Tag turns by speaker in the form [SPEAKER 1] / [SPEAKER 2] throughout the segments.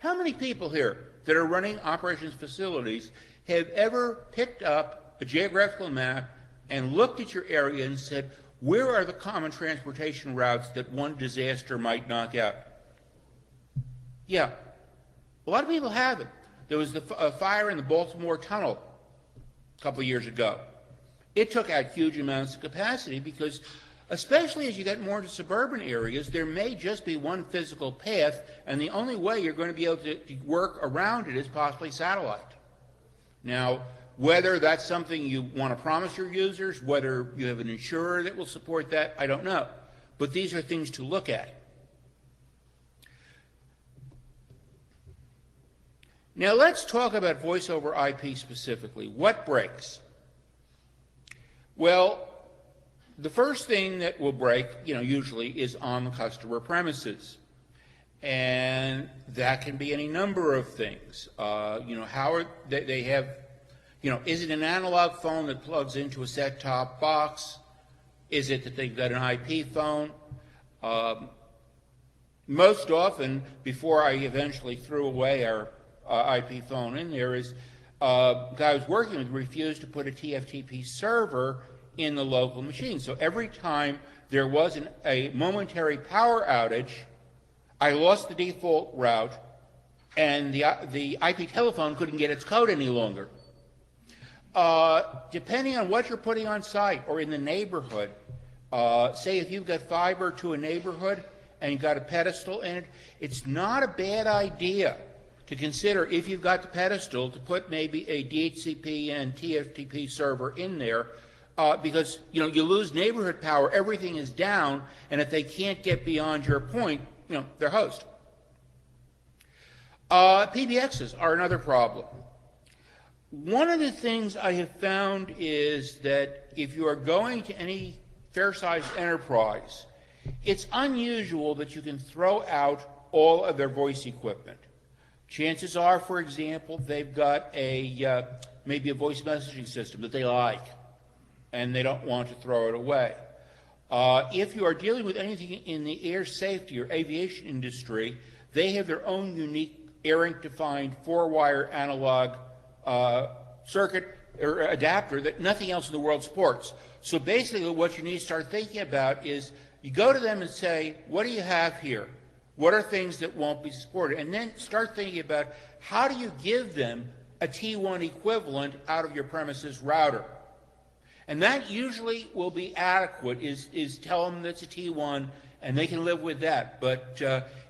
[SPEAKER 1] How many people here that are running operations facilities have ever picked up a geographical map and looked at your area and said, where are the common transportation routes that one disaster might knock out? Yeah, a lot of people haven't. There was a fire in the Baltimore Tunnel a couple of years ago. It took out huge amounts of capacity because, especially as you get more into suburban areas, there may just be one physical path, and the only way you're going to be able to work around it is possibly satellite. Now, whether that's something you want to promise your users, whether you have an insurer that will support that, I don't know. But these are things to look at. Now let's talk about voice over IP specifically. What breaks? Well, the first thing that will break, usually is on the customer premises. And that can be any number of things. How they have, is it an analog phone that plugs into a set-top box? Is it that they've got an IP phone? Most often, before I eventually threw away our IP phone in there, is a guy I was working with refused to put a TFTP server in the local machine. So every time there was a momentary power outage, I lost the default route, and the IP telephone couldn't get its code any longer. Depending on what you're putting on site or in the neighborhood, say if you've got fiber to a neighborhood and you've got a pedestal in it, it's not a bad idea to consider, if you've got the pedestal, to put maybe a DHCP and TFTP server in there, because you lose neighborhood power, everything is down, and if they can't get beyond your point, they're host. PBXs are another problem. One of the things I have found is that if you are going to any fair-sized enterprise, it's unusual that you can throw out all of their voice equipment. Chances are, for example, they've got maybe a voice messaging system that they like, and they don't want to throw it away. If you are dealing with anything in the air safety or aviation industry, they have their own unique ARINC-defined 4-wire analog circuit or adapter that nothing else in the world supports. So basically what you need to start thinking about is you go to them and say, what do you have here? What are things that won't be supported? And then start thinking about how do you give them a T1 equivalent out of your premises router? And that usually will be adequate, is tell them that's a T1 and they can live with that. But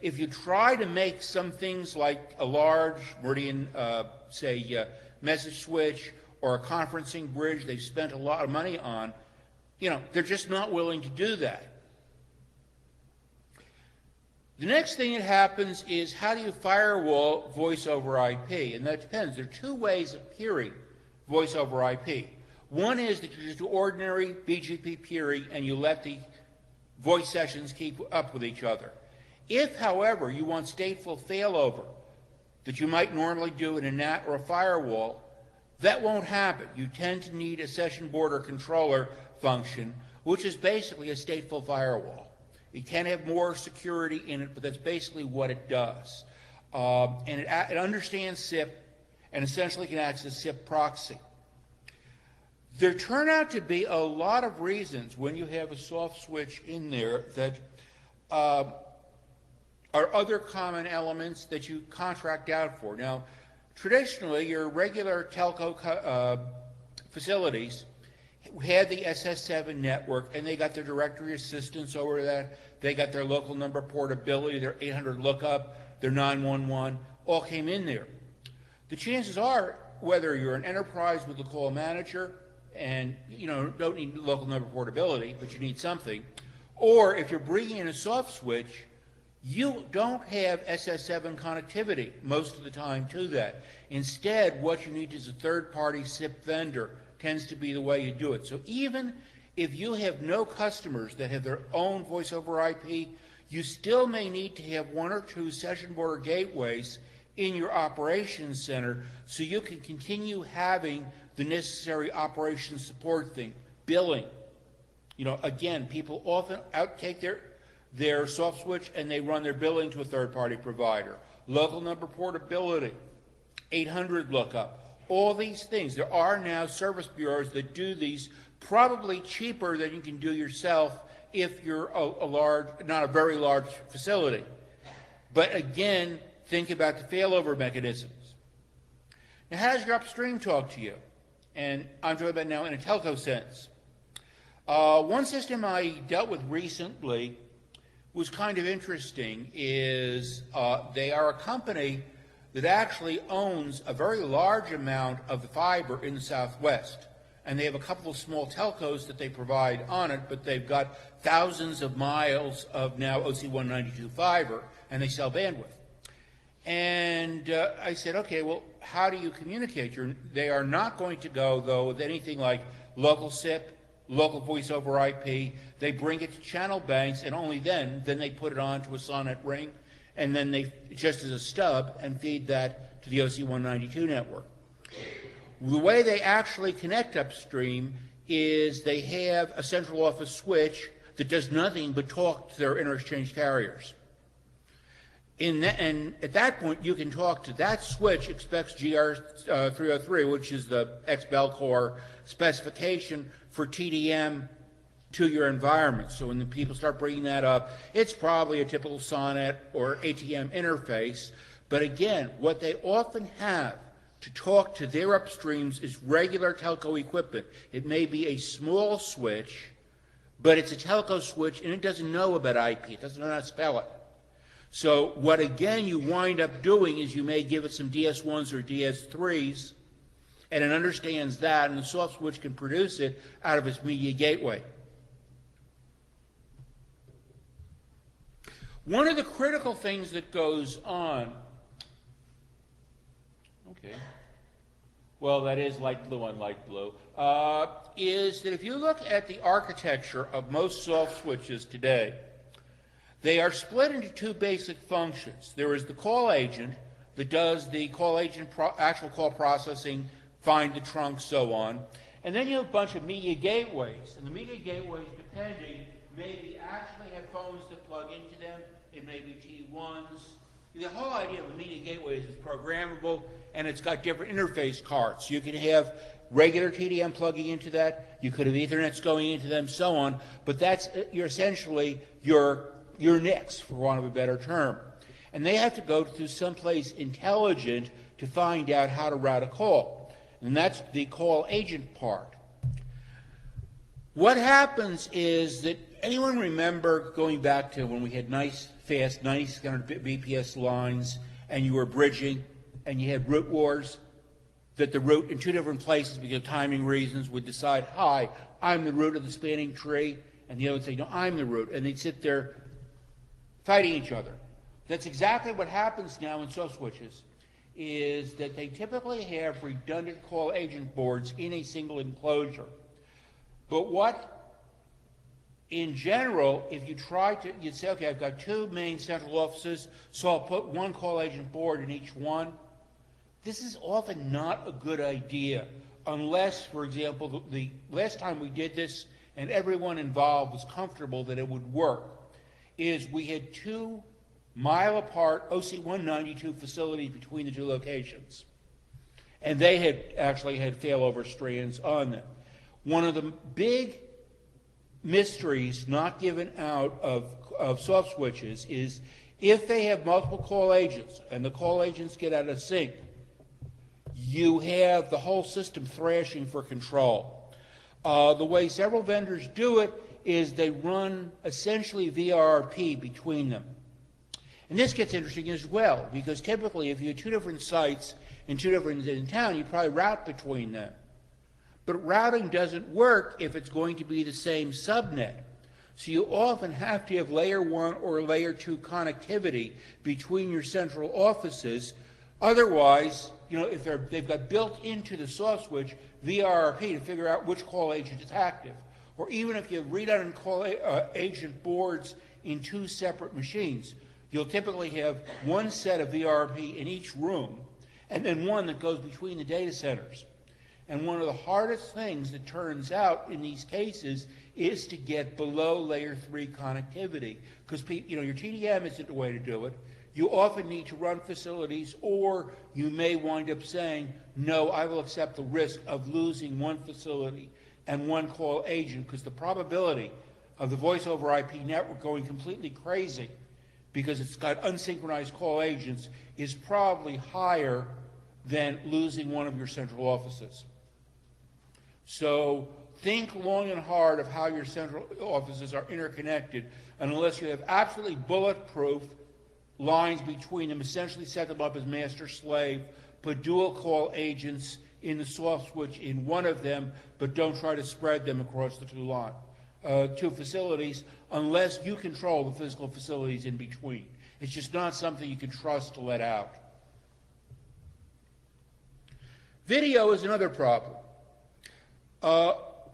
[SPEAKER 1] if you try to make some things like a large Meridian, message switch or a conferencing bridge they've spent a lot of money on, they're just not willing to do that. The next thing that happens is, how do you firewall voice over IP? And that depends. There are two ways of peering voice over IP. One is that you just do ordinary BGP peering and you let the voice sessions keep up with each other. If, however, you want stateful failover that you might normally do in a NAT or a firewall, that won't happen. You tend to need a session border controller function, which is basically a stateful firewall. It can have more security in it, but that's basically what it does. And it understands SIP and essentially can act as a SIP proxy. There turn out to be a lot of reasons when you have a soft switch in there that are other common elements that you contract out for. Now, traditionally, your regular telco facilities had the SS7 network, and they got their directory assistance over that. They got their local number portability, their 800 lookup, their 911, all came in there. The chances are, whether you're an enterprise with a call manager and don't need local number portability, but you need something, or if you're bringing in a soft switch, you don't have SS7 connectivity most of the time to that. Instead, what you need is a third-party SIP vendor. Tends to be the way you do it. So even if you have no customers that have their own voice over IP, you still may need to have one or two session border gateways in your operations center so you can continue having the necessary operations support thing, billing. Again, people often outtake their soft switch and they run their billing to a third-party provider. local number portability, 800 lookup, all these things. There are now service bureaus that do these probably cheaper than you can do yourself if you're not a very large facility. But again, think about the failover mechanisms. Now, how does your upstream talk to you? And I'm talking about now in a telco sense. One system I dealt with recently was kind of interesting. They are a company that actually owns a very large amount of the fiber in the Southwest. And they have a couple of small telcos that they provide on it, but they've got thousands of miles of now OC192 fiber, and they sell bandwidth. And I said, okay, well, how do you communicate? They are not going to go, though, with anything like local SIP, local voice over IP. They bring it to channel banks, and only then they put it onto a SONET ring, and then they, just as a stub, and feed that to the OC192 network. The way they actually connect upstream is they have a central office switch that does nothing but talk to their inter-exchange carriers. And at that point, you can talk to that switch, expects GR303, which is the ex-Bell Core specification for TDM to your environment. So when the people start bringing that up, it's probably a typical SONET or ATM interface. But again, what they often have to talk to their upstreams is regular telco equipment. It may be a small switch, but it's a telco switch, and it doesn't know about IP. It doesn't know how to spell it. So what, again, you wind up doing is you may give it some DS1s or DS3s, and it understands that, and the soft switch can produce it out of its media gateway. One of the critical things that goes on, okay, well, that is light blue on light blue, is that if you look at the architecture of most soft switches today, they are split into two basic functions. There is the call agent that does the call agent actual call processing, find the trunk, so on. And then you have a bunch of media gateways. And the media gateways, depending, maybe actually have phones that plug into them. It may be T1s. The whole idea of a media gateway is it's programmable, and it's got different interface cards. You can have regular TDM plugging into that. You could have Ethernets going into them, so on. But that's essentially your NICs, for want of a better term. And they have to go to someplace intelligent to find out how to route a call. And that's the call agent part. What happens is that, anyone remember going back to when we had nice, fast 9600 BPS lines, and you were bridging, and you had route wars, that the route in two different places, because of timing reasons, would decide, hi, I'm the root of the spanning tree, and the other would say, no, I'm the root, and they'd sit there fighting each other. That's exactly what happens now in soft switches, is that they typically have redundant call agent boards in a single enclosure. But what, in general, if you try to, you'd say, okay, I've got two main central offices, so I'll put one call agent board in each one. This is often not a good idea, unless, for example, the last time we did this and everyone involved was comfortable that it would work, is we had 2 mile apart OC192 facilities between the two locations. And they had actually had failover strands on them. One of the big mysteries not given out of soft switches is if they have multiple call agents and the call agents get out of sync, you have the whole system thrashing for control. The way several vendors do it is they run essentially VRP between them. And this gets interesting as well, because typically if you have two different sites and two different in town, you probably route between them. But routing doesn't work if it's going to be the same subnet. So you often have to have layer 1 or layer 2 connectivity between your central offices. Otherwise, you know, if they've got built into the soft switch VRP to figure out which call agent is active. Or even if you read out and call agent boards in 2 separate machines, you'll typically have one set of VRP in each room, and then one that goes between the data centers. And one of the hardest things that turns out in these cases is to get below layer 3 connectivity, because your TDM isn't the way to do it. you often need to run facilities, or you may wind up saying, no, I will accept the risk of losing one facility and one call agent, because the probability of the voice over IP network going completely crazy because it's got unsynchronized call agents is probably higher than losing one of your central offices. So think long and hard of how your central offices are interconnected, and unless you have absolutely bulletproof lines between them, essentially set them up as master-slave, put dual call agents in the soft switch in one of them, but don't try to spread them across the two facilities, unless you control the physical facilities in between. It's just not something you can trust to let out. Video is another problem.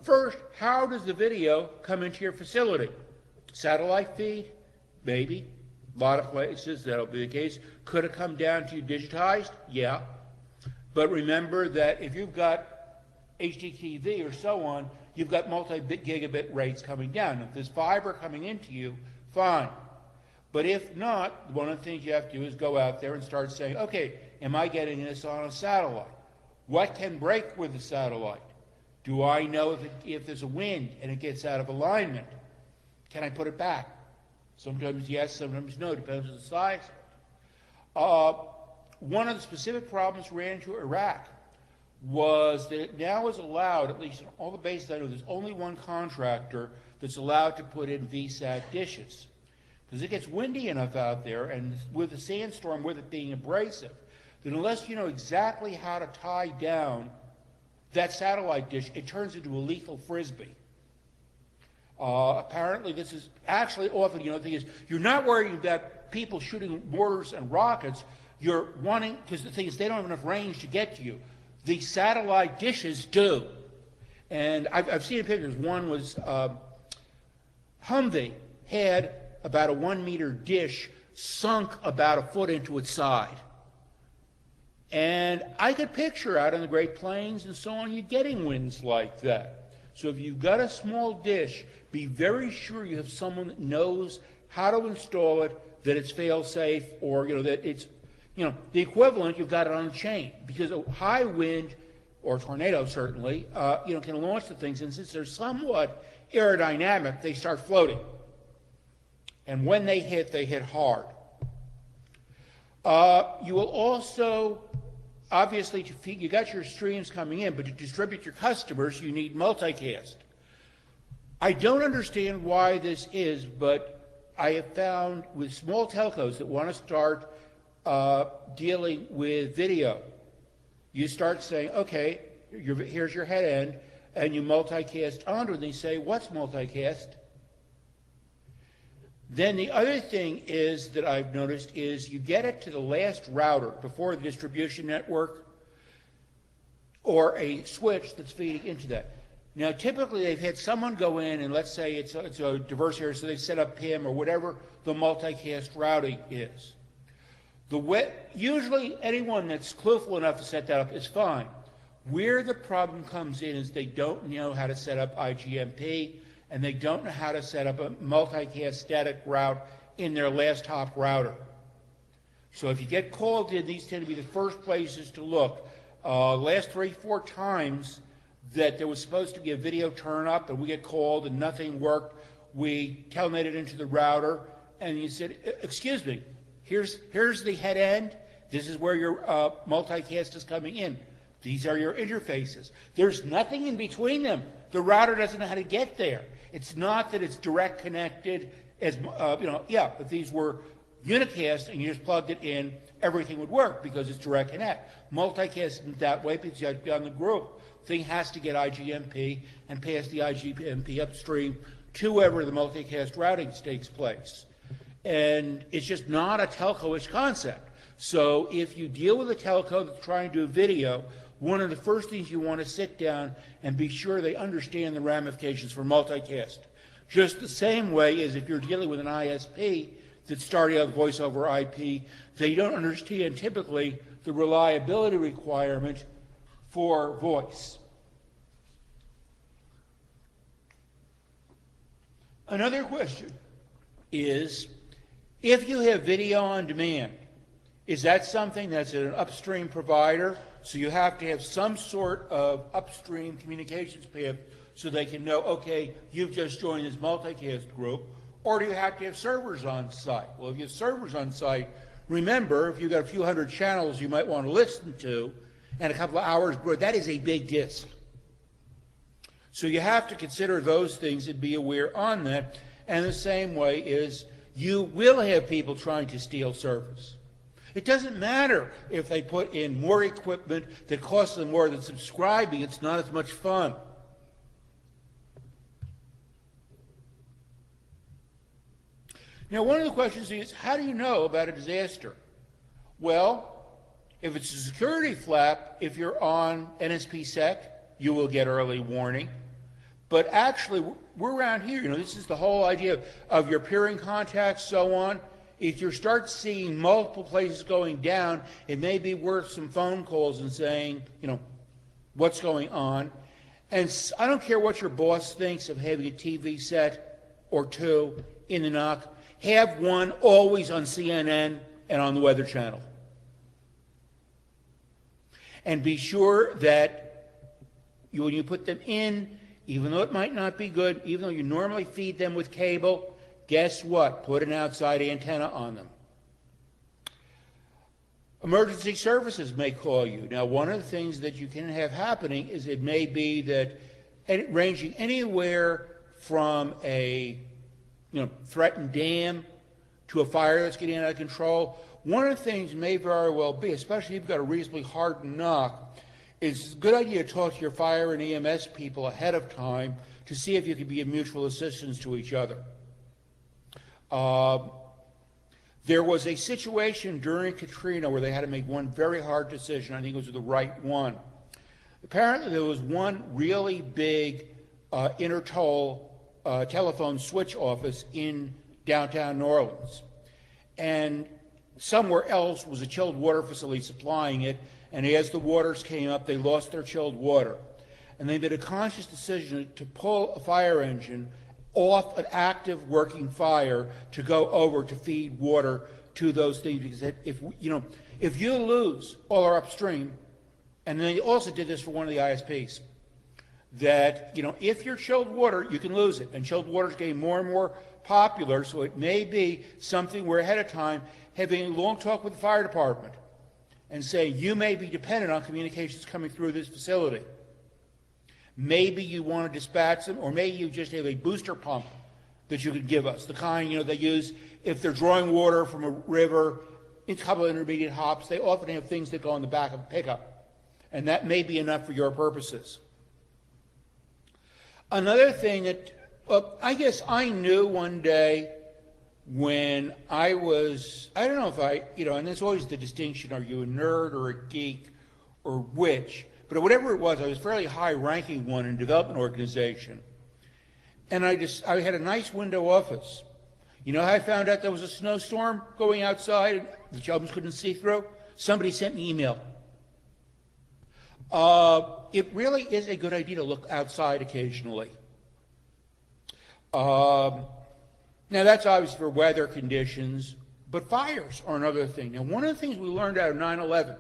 [SPEAKER 1] First, how does the video come into your facility? Satellite feed? Maybe. A lot of places that'll be the case. Could it come down to you digitized? Yeah. But remember that if you've got HDTV or so on, you've got multi-gigabit rates coming down. If there's fiber coming into you, fine. But if not, one of the things you have to do is go out there and start saying, okay, am I getting this on a satellite? What can break with the satellite? Do I know if there's a wind and it gets out of alignment? Can I put it back? Sometimes yes, sometimes no, depends on the size. One of the specific problems we ran into Iraq was that it now is allowed, at least in all the bases I know, there's only one contractor that's allowed to put in VSAT dishes. Because it gets windy enough out there, and with the sandstorm, with it being abrasive, that unless you know exactly how to tie down that satellite dish, it turns into a lethal frisbee. Apparently this is actually often, the thing is, you're not worried about people shooting mortars and rockets, you're wanting, because the thing is, they don't have enough range to get to you. The satellite dishes do. And I've seen pictures. One was Humvee had about a 1 meter dish sunk about a foot into its side. And I could picture out on the Great Plains and so on, you getting winds like that. So if you've got a small dish, be very sure you have someone that knows how to install it, that it's fail-safe, or that it's, the equivalent, you've got it on a chain. Because a high wind, or tornado certainly, can launch the things, and since they're somewhat aerodynamic, they start floating. And when they hit hard. You will also, obviously, you got your streams coming in, but to distribute your customers, you need multicast. I don't understand why this is, but I have found with small telcos that want to start dealing with video, you start saying, okay, here's your head end, and you multicast onto it, and they say, what's multicast? Then the other thing is that I've noticed is you get it to the last router before the distribution network or a switch that's feeding into that. Now, typically they've had someone go in and let's say it's a diverse area, so they set up PIM or whatever the multicast routing is. Usually anyone that's clueful enough to set that up is fine. Where the problem comes in is they don't know how to set up IGMP, and they don't know how to set up a multicast static route in their last hop router. So if you get called in, these tend to be the first places to look. Last 3-4 times that there was supposed to be a video turn up and we get called and nothing worked, we telneted into the router and you said, excuse me, here's the head end, this is where your multicast is coming in. These are your interfaces. There's nothing in between them. The router doesn't know how to get there. It's not that it's direct connected as, if these were unicast and you just plugged it in, everything would work because it's direct connect. Multicast isn't that way because you have to be on the group. Thing has to get IGMP and pass the IGMP upstream to wherever the multicast routing takes place. And it's just not a telco-ish concept. So if you deal with a telco that's trying to do video, one of the first things you want to sit down and be sure they understand the ramifications for multicast. Just the same way as if you're dealing with an ISP that's starting out voice over IP, they don't understand typically the reliability requirement for voice. Another question is, If you have video on demand, is that something that's an upstream provider? So you have to have some sort of upstream communications path so they can know, okay, you've just joined this multicast group, or do you have to have servers on site? Well, if you have servers on site, remember, if you've got a few hundred channels you might want to listen to, and a couple of hours, that is a big disk. So you have to consider those things and be aware on that. And the same way is you will have people trying to steal service. It doesn't matter if they put in more equipment that costs them more than subscribing. It's not as much fun. Now, one of the questions is, how do you know about a disaster? Well, if it's a security flap, if you're on NSPSec, you will get early warning. But actually, we're around here. This is the whole idea of your peering contacts, so on. If you start seeing multiple places going down, it may be worth some phone calls and saying, what's going on. And I don't care what your boss thinks of having a TV set or two in the NOC. Have one always on CNN and on the Weather Channel. And be sure that when you put them in, even though it might not be good, even though you normally feed them with cable, guess what? Put an outside antenna on them. Emergency services may call you. Now, one of the things that you can have happening is it may be that ranging anywhere from a threatened dam to a fire that's getting out of control. One of the things may very well be, especially if you've got a reasonably hard knock, it's a good idea to talk to your fire and EMS people ahead of time to see if you can be of mutual assistance to each other. There was a situation during Katrina where they had to make one very hard decision. I think it was the right one. Apparently, there was one really big intertoll telephone switch office in downtown New Orleans. And somewhere else was a chilled water facility supplying it. And as the waters came up, they lost their chilled water. And they made a conscious decision to pull a fire engine off an active working fire to go over to feed water to those things. Because if you lose all our upstream, and they also did this for one of the ISPs, that if you're chilled water, you can lose it. And chilled water is getting more and more popular, so it may be something where ahead of time having a long talk with the fire department and saying you may be dependent on communications coming through this facility. Maybe you want to dispatch them, or maybe you just have a booster pump that you could give us, the kind they use if they're drawing water from a river. In a couple of intermediate hops, they often have things that go on the back of a pickup, and that may be enough for your purposes. Another thing that, I guess I knew one day when I was, I don't know if and there's always the distinction, are you a nerd or a geek or which, but whatever it was, I was a fairly high-ranking one in a development organization. And I had a nice window office. You know how I found out there was a snowstorm going outside and the chums couldn't see through? Somebody sent me an email. It really is a good idea to look outside occasionally. Now, that's obviously for weather conditions, but fires are another thing. Now, one of the things we learned out of 9/11,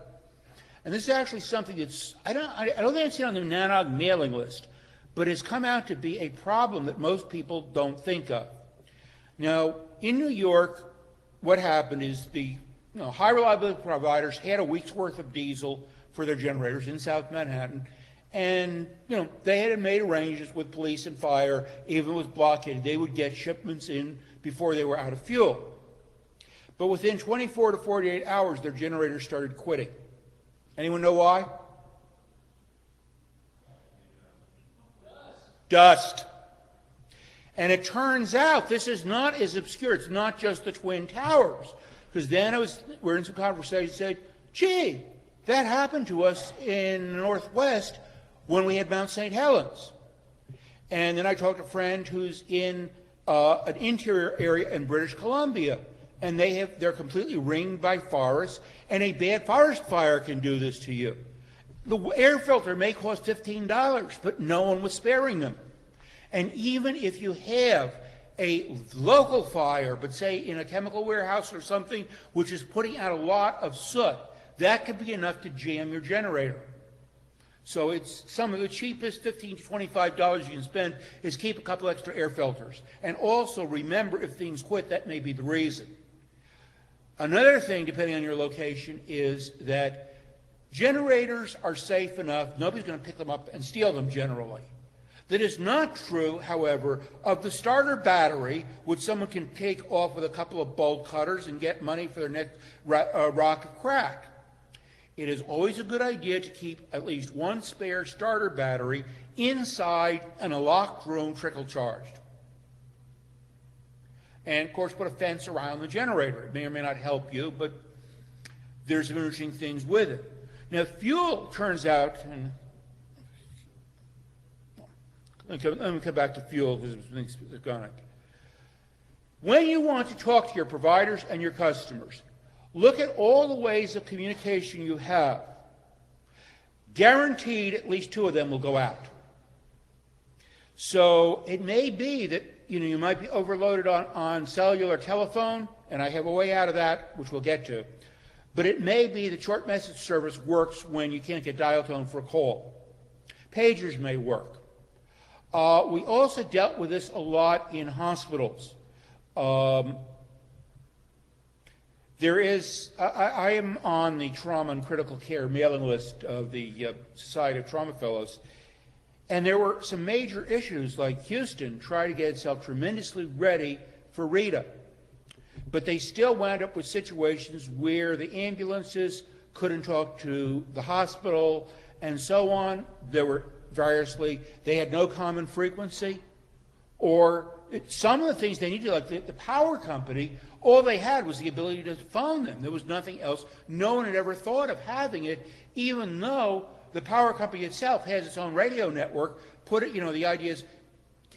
[SPEAKER 1] and this is actually something that's, I don't think I've seen on the NANOG mailing list, but it's come out to be a problem that most people don't think of. Now, in New York, what happened is the high reliability providers had a week's worth of diesel for their generators in South Manhattan, and they had made arrangements with police and fire. Even with blockade, they would get shipments in before they were out of fuel. But within 24 to 48 hours, their generators started quitting. Anyone know why? Dust. And it turns out this is not as obscure. It's not just the Twin Towers. Because then we're in some conversation, said, gee, that happened to us in the Northwest when we had Mount St. Helens. And then I talked to a friend who's in an interior area in British Columbia, and they're completely ringed by forests, and a bad forest fire can do this to you. The air filter may cost $15, but no one was sparing them. And even if you have a local fire, but say in a chemical warehouse or something, which is putting out a lot of soot, that could be enough to jam your generator. So it's some of the cheapest $15 to $25 you can spend is keep a couple extra air filters. And also remember, if things quit, that may be the reason. Another thing, depending on your location, is that generators are safe enough, nobody's going to pick them up and steal them generally. That is not true, however, of the starter battery, which someone can take off with a couple of bolt cutters and get money for their next rocket crack. It is always a good idea to keep at least one spare starter battery inside in a locked room, trickle charged. And of course, put a fence around the generator. It may or may not help you, but there's some interesting things with it. Now, fuel turns out, and let me come back to fuel because things are going. When you want to talk to your providers and your customers, look at all the ways of communication you have. Guaranteed at least two of them will go out. So it may be that you might be overloaded on cellular telephone, and I have a way out of that, which we'll get to. But it may be that short message service works when you can't get dial tone for a call. Pagers may work. We also dealt with this a lot in hospitals. I am on the trauma and critical care mailing list of the Society of Trauma Fellows, and there were some major issues like Houston tried to get itself tremendously ready for Rita, but they still wound up with situations where the ambulances couldn't talk to the hospital and so on. There were they had no common frequency, or some of the things they needed, like the power company, all they had was the ability to phone them. There was nothing else. No one had ever thought of having it, even though the power company itself has its own radio network. The idea is,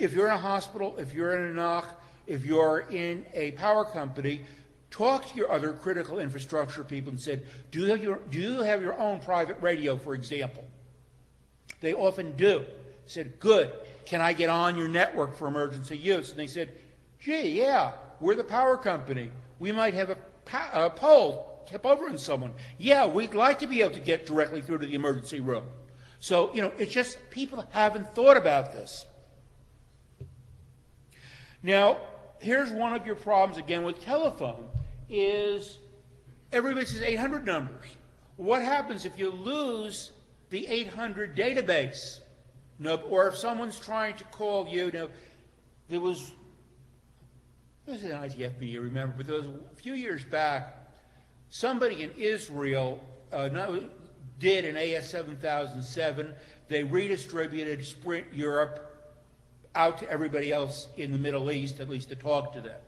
[SPEAKER 1] if you're in a hospital, if you're in a NOC, if you're in a power company, talk to your other critical infrastructure people and said, do you have your own private radio, for example? They often do. Said, good. Can I get on your network for emergency use? And they said, gee, yeah, we're the power company. We might have a pole tip over on someone. Yeah, we'd like to be able to get directly through to the emergency room. So, it's just people haven't thought about this. Now, here's one of your problems, again, with telephone, is everybody says 800 numbers. What happens if you lose the 800 database? Or if someone's trying to call you, there was an ITFB, you remember, but there was a few years back, somebody in Israel did an AS7007. They redistributed Sprint Europe out to everybody else in the Middle East, at least to talk to them.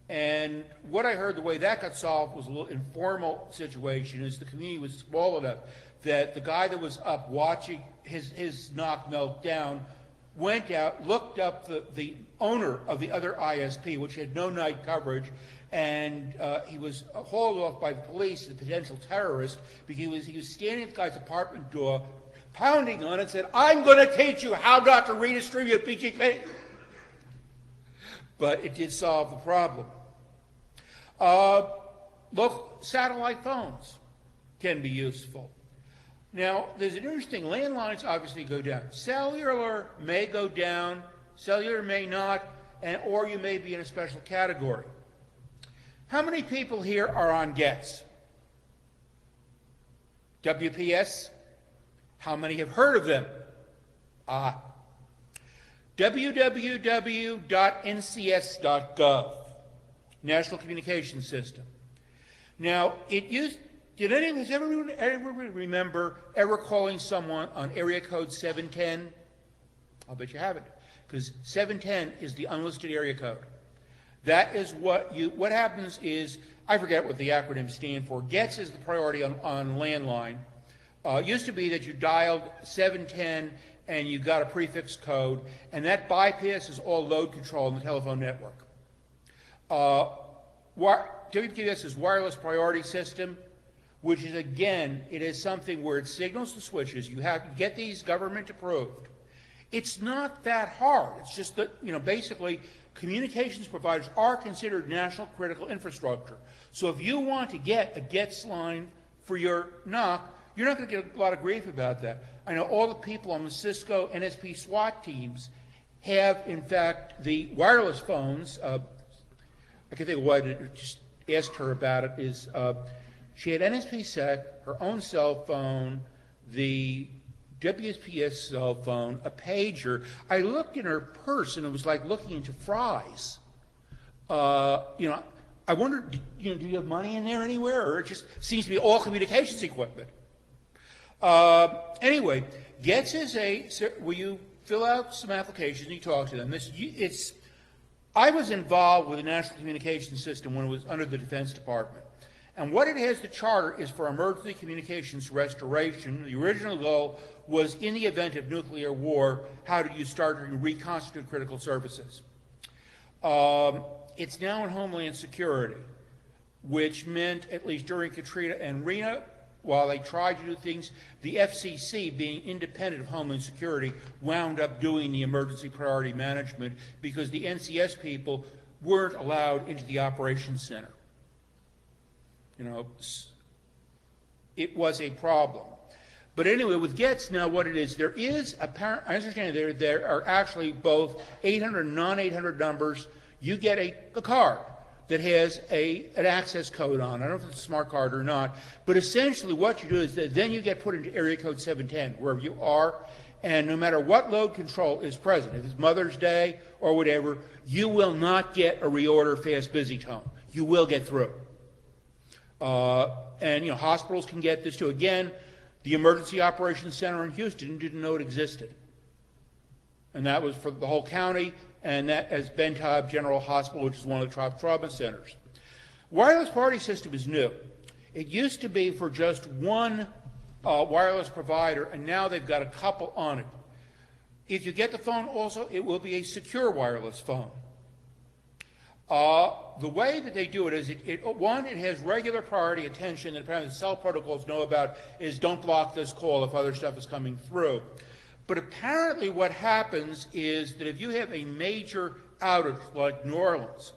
[SPEAKER 1] And what I heard, the way that got solved was a little informal situation, is the community was small enough that the guy that was up watching his knock melt down went out, looked up the owner of the other ISP, which had no night coverage, and he was hauled off by the police, the potential terrorist, because he was standing at the guy's apartment door, pounding on it, said, I'm going to teach you how not to redistribute BGP. But it did solve the problem. Look, satellite phones can be useful. Now, there's an interesting, landlines obviously go down. Cellular may go down, cellular may not, or you may be in a special category. How many people here are on GETS? WPS? How many have heard of them? www.ncs.gov, National Communications System. Now, did anyone ever remember ever calling someone on area code 710? I'll bet you haven't, because 710 is the unlisted area code. That is what happens is, I forget what the acronym stands for. GETS is the priority on landline. It used to be that you dialed 710 and you got a prefix code, and that bypasses all load control in the telephone network. WPS is wireless priority system, which is, again, it is something where it signals the switches. You have to get these government approved. It's not that hard. It's just that, basically communications providers are considered national critical infrastructure. So if you want to get a GETS line for your NOC, you're not going to get a lot of grief about that. I know all the people on the Cisco NSP SWAT teams have, in fact, the wireless phones. I can think of what I just asked her about it is she had NSPSec, her own cell phone, the WSPS cell phone, a pager. I looked in her purse and it was like looking into fries. I wondered, do you have money in there anywhere, or it just seems to be all communications equipment? Anyway, GETS is where you fill out some applications and you talk to them. I was involved with the National Communications System when it was under the Defense Department. And what it has, the charter, is for emergency communications restoration. The original goal was, in the event of nuclear war, how do you start to reconstitute critical services? It's now in Homeland Security, which meant, at least during Katrina and Rena, while they tried to do things, the FCC, being independent of Homeland Security, wound up doing the emergency priority management because the NCS people weren't allowed into the operations center. It was a problem. But anyway, with GETS now, what it is, there is apparent, I understand there are actually both 800 and non-800 numbers. You get a card that has an access code on. I don't know if it's a smart card or not, but essentially what you do is that then you get put into area code 710, wherever you are, and no matter what load control is present, if it's Mother's Day or whatever, you will not get a reorder fast busy tone. You will get through. And hospitals can get this too. Again, the Emergency Operations Center in Houston didn't know it existed. And that was for the whole county, and that as Ben Taub General Hospital, which is one of the top trauma centers. Wireless priority system is new. It used to be for just one wireless provider, and now they've got a couple on it. If you get the phone also, it will be a secure wireless phone. The way that they do it is, one, it has regular priority attention that apparently the cell protocols know about, is don't block this call if other stuff is coming through. But apparently what happens is that if you have a major outage like New Orleans,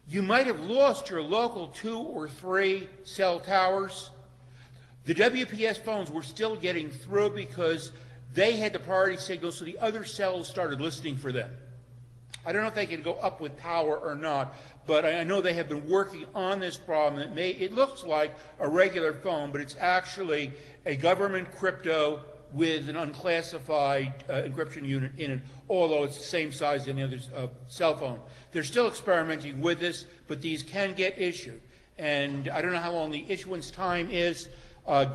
[SPEAKER 1] you might have lost your local 2 or 3 cell towers. The WPS phones were still getting through because they had the priority signal, so the other cells started listening for them. I don't know if they can go up with power or not, but I know they have been working on this problem. It looks like a regular phone, but it's actually a government crypto with an unclassified encryption unit in it, although it's the same size as any other cell phone. They're still experimenting with this, but these can get issued. And I don't know how long the issuance time is.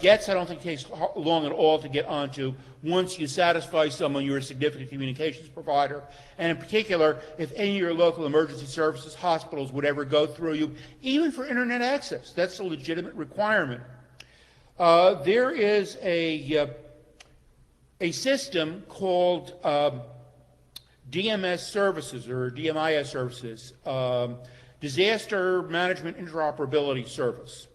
[SPEAKER 1] GETS, I don't think takes long at all to get onto once you satisfy someone you're a significant communications provider. And in particular, if any of your local emergency services, hospitals would ever go through you, even for internet access, that's a legitimate requirement. There is a system called DMS services, or DMIS services, Disaster Management Interoperability Service,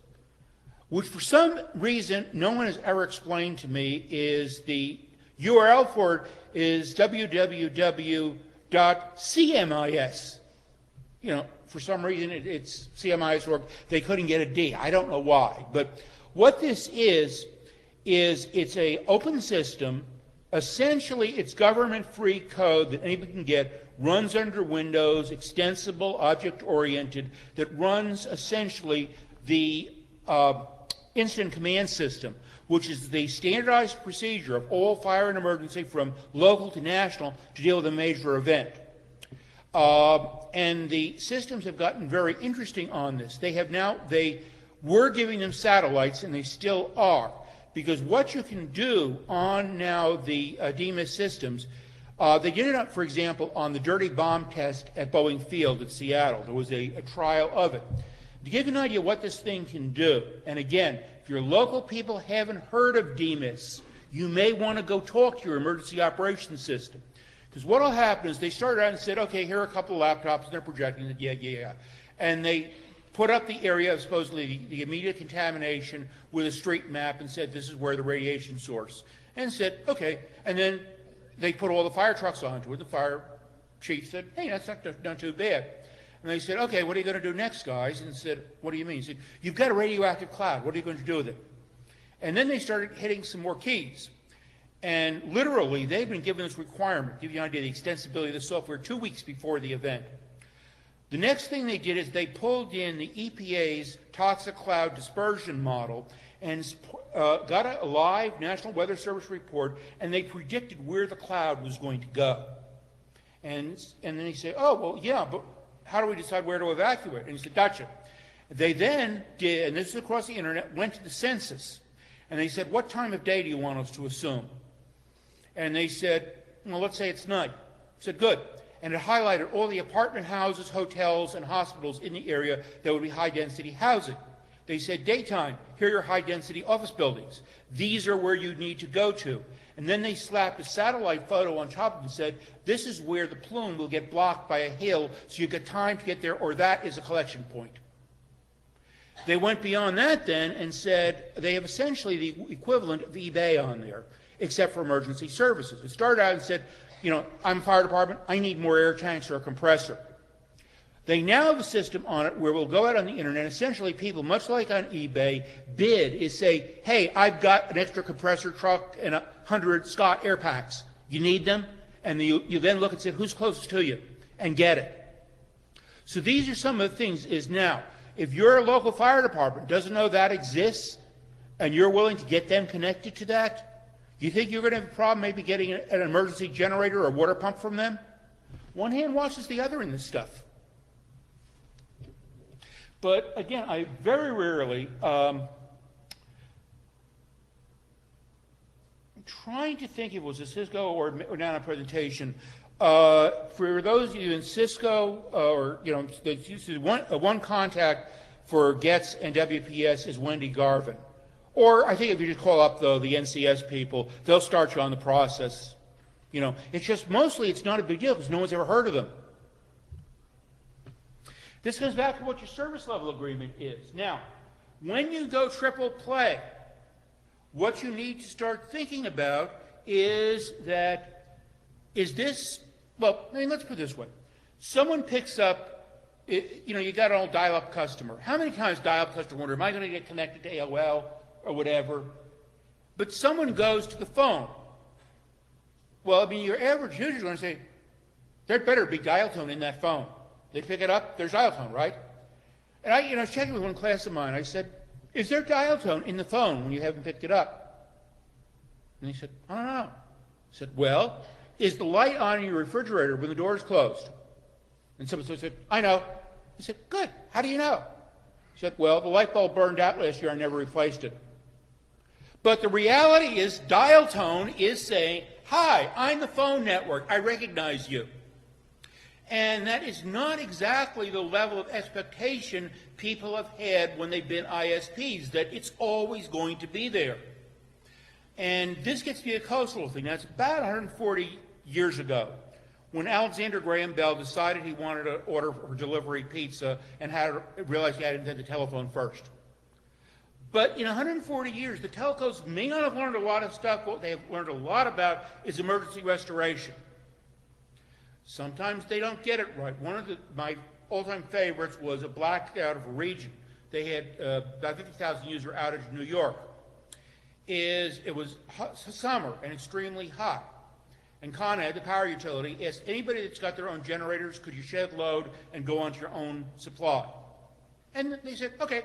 [SPEAKER 1] which for some reason no one has ever explained to me. Is the URL for it is www.cmis. For some reason it's CMIS.org. They couldn't get a D. I don't know why. But what this is it's a open system. Essentially, it's government-free code that anybody can get, runs under Windows, extensible, object-oriented, that runs essentially the incident command system, which is the standardized procedure of all fire and emergency from local to national to deal with a major event. And the systems have gotten very interesting on this. They were giving them satellites, and they still are. Because what you can do on now the DMIS systems, they did it up, for example, on the dirty bomb test at Boeing Field at Seattle. There was a trial of it. To give you an idea what this thing can do, and again, if your local people haven't heard of DMIS, you may want to go talk to your emergency operations system. Because what will happen is they started out and said, okay, here are a couple of laptops, and they're projecting it, yeah. And they put up the area of supposedly the immediate contamination with a street map and said this is where the radiation source. And said, okay. And then they put all the fire trucks onto it. The fire chief said, hey, that's not too bad. And they said, okay, what are you going to do next, guys? And said, what do you mean? He said, you've got a radioactive cloud. What are you going to do with it? And then they started hitting some more keys. And literally, they've been given this requirement, to give you an idea of the extensibility of the software, 2 weeks before the event. The next thing they did is they pulled in the EPA's toxic cloud dispersion model and got a live National Weather Service report, and they predicted where the cloud was going to go. And then they say, oh, well, yeah, but how do we decide where to evacuate? And he said, gotcha. They then did, and this is across the internet, went to the census, and they said, what time of day do you want us to assume? And they said, well, let's say it's night. I said, good. And it highlighted all the apartment houses, hotels, and hospitals in the area that would be high-density housing. They said, daytime, here are your high-density office buildings. These are where you need to go to. And then they slapped a satellite photo on top of it and said, this is where the plume will get blocked by a hill, so you've got time to get there, or that is a collection point. They went beyond that then and said they have essentially the equivalent of eBay on there, except for emergency services. It started out and said, you know, I'm a fire department, I need more air tanks or a compressor. They now have a system on it where we'll go out on the internet, essentially people, much like on eBay, bid is say, hey, I've got an extra compressor truck and 100 Scott air packs. You need them? And you then look and say, who's closest to you? And get it. So these are some of the things is now, if your local fire department doesn't know that exists, and you're willing to get them connected to that, you think you're going to have a problem maybe getting an emergency generator or a water pump from them? One hand washes the other in this stuff. But again, I very rarely, I'm trying to think if it was a Cisco or Nano presentation. For those of you in Cisco, or you know, one contact for GETS and WPS is Wendy Garvin. Or I think if you just call up the NCS people, they'll start you on the process. You know, it's just mostly it's not a big deal because no one's ever heard of them. This goes back to what your service level agreement is. Now, when you go triple play, what you need to start thinking about is that, is this, well, I mean, let's put it this way. Someone picks up, you know, you got an old dial-up customer. How many times dial-up customer wonder, am I going to get connected to AOL or whatever? But someone goes to the phone. Well, I mean, your average user is going to say, there better be dial tone in that phone. They pick it up, there's dial tone, right? And I was checking with one class of mine. I said, is there dial tone in the phone when you haven't picked it up? And he said, I don't know. I said, well, is the light on in your refrigerator when the door is closed? And someone said, I know. He said, good. How do you know? He said, well, the light bulb burned out last year. I never replaced it. But the reality is dial tone is saying, hi, I'm the phone network. I recognize you. And that is not exactly the level of expectation people have had when they've been ISPs, that it's always going to be there. And this gets to be a cultural thing. That's about 140 years ago when Alexander Graham Bell decided he wanted to order for delivery pizza and realized he had to invent the telephone first. But in 140 years, the telcos may not have learned a lot of stuff. What they have learned a lot about is emergency restoration. Sometimes they don't get it right. One of my all-time favorites was a blackout of a region. They had about 50,000 user outage in New York. It was summer and extremely hot. And Con Ed, the power utility, asked anybody that's got their own generators, could you shed load and go onto your own supply? And they said, okay.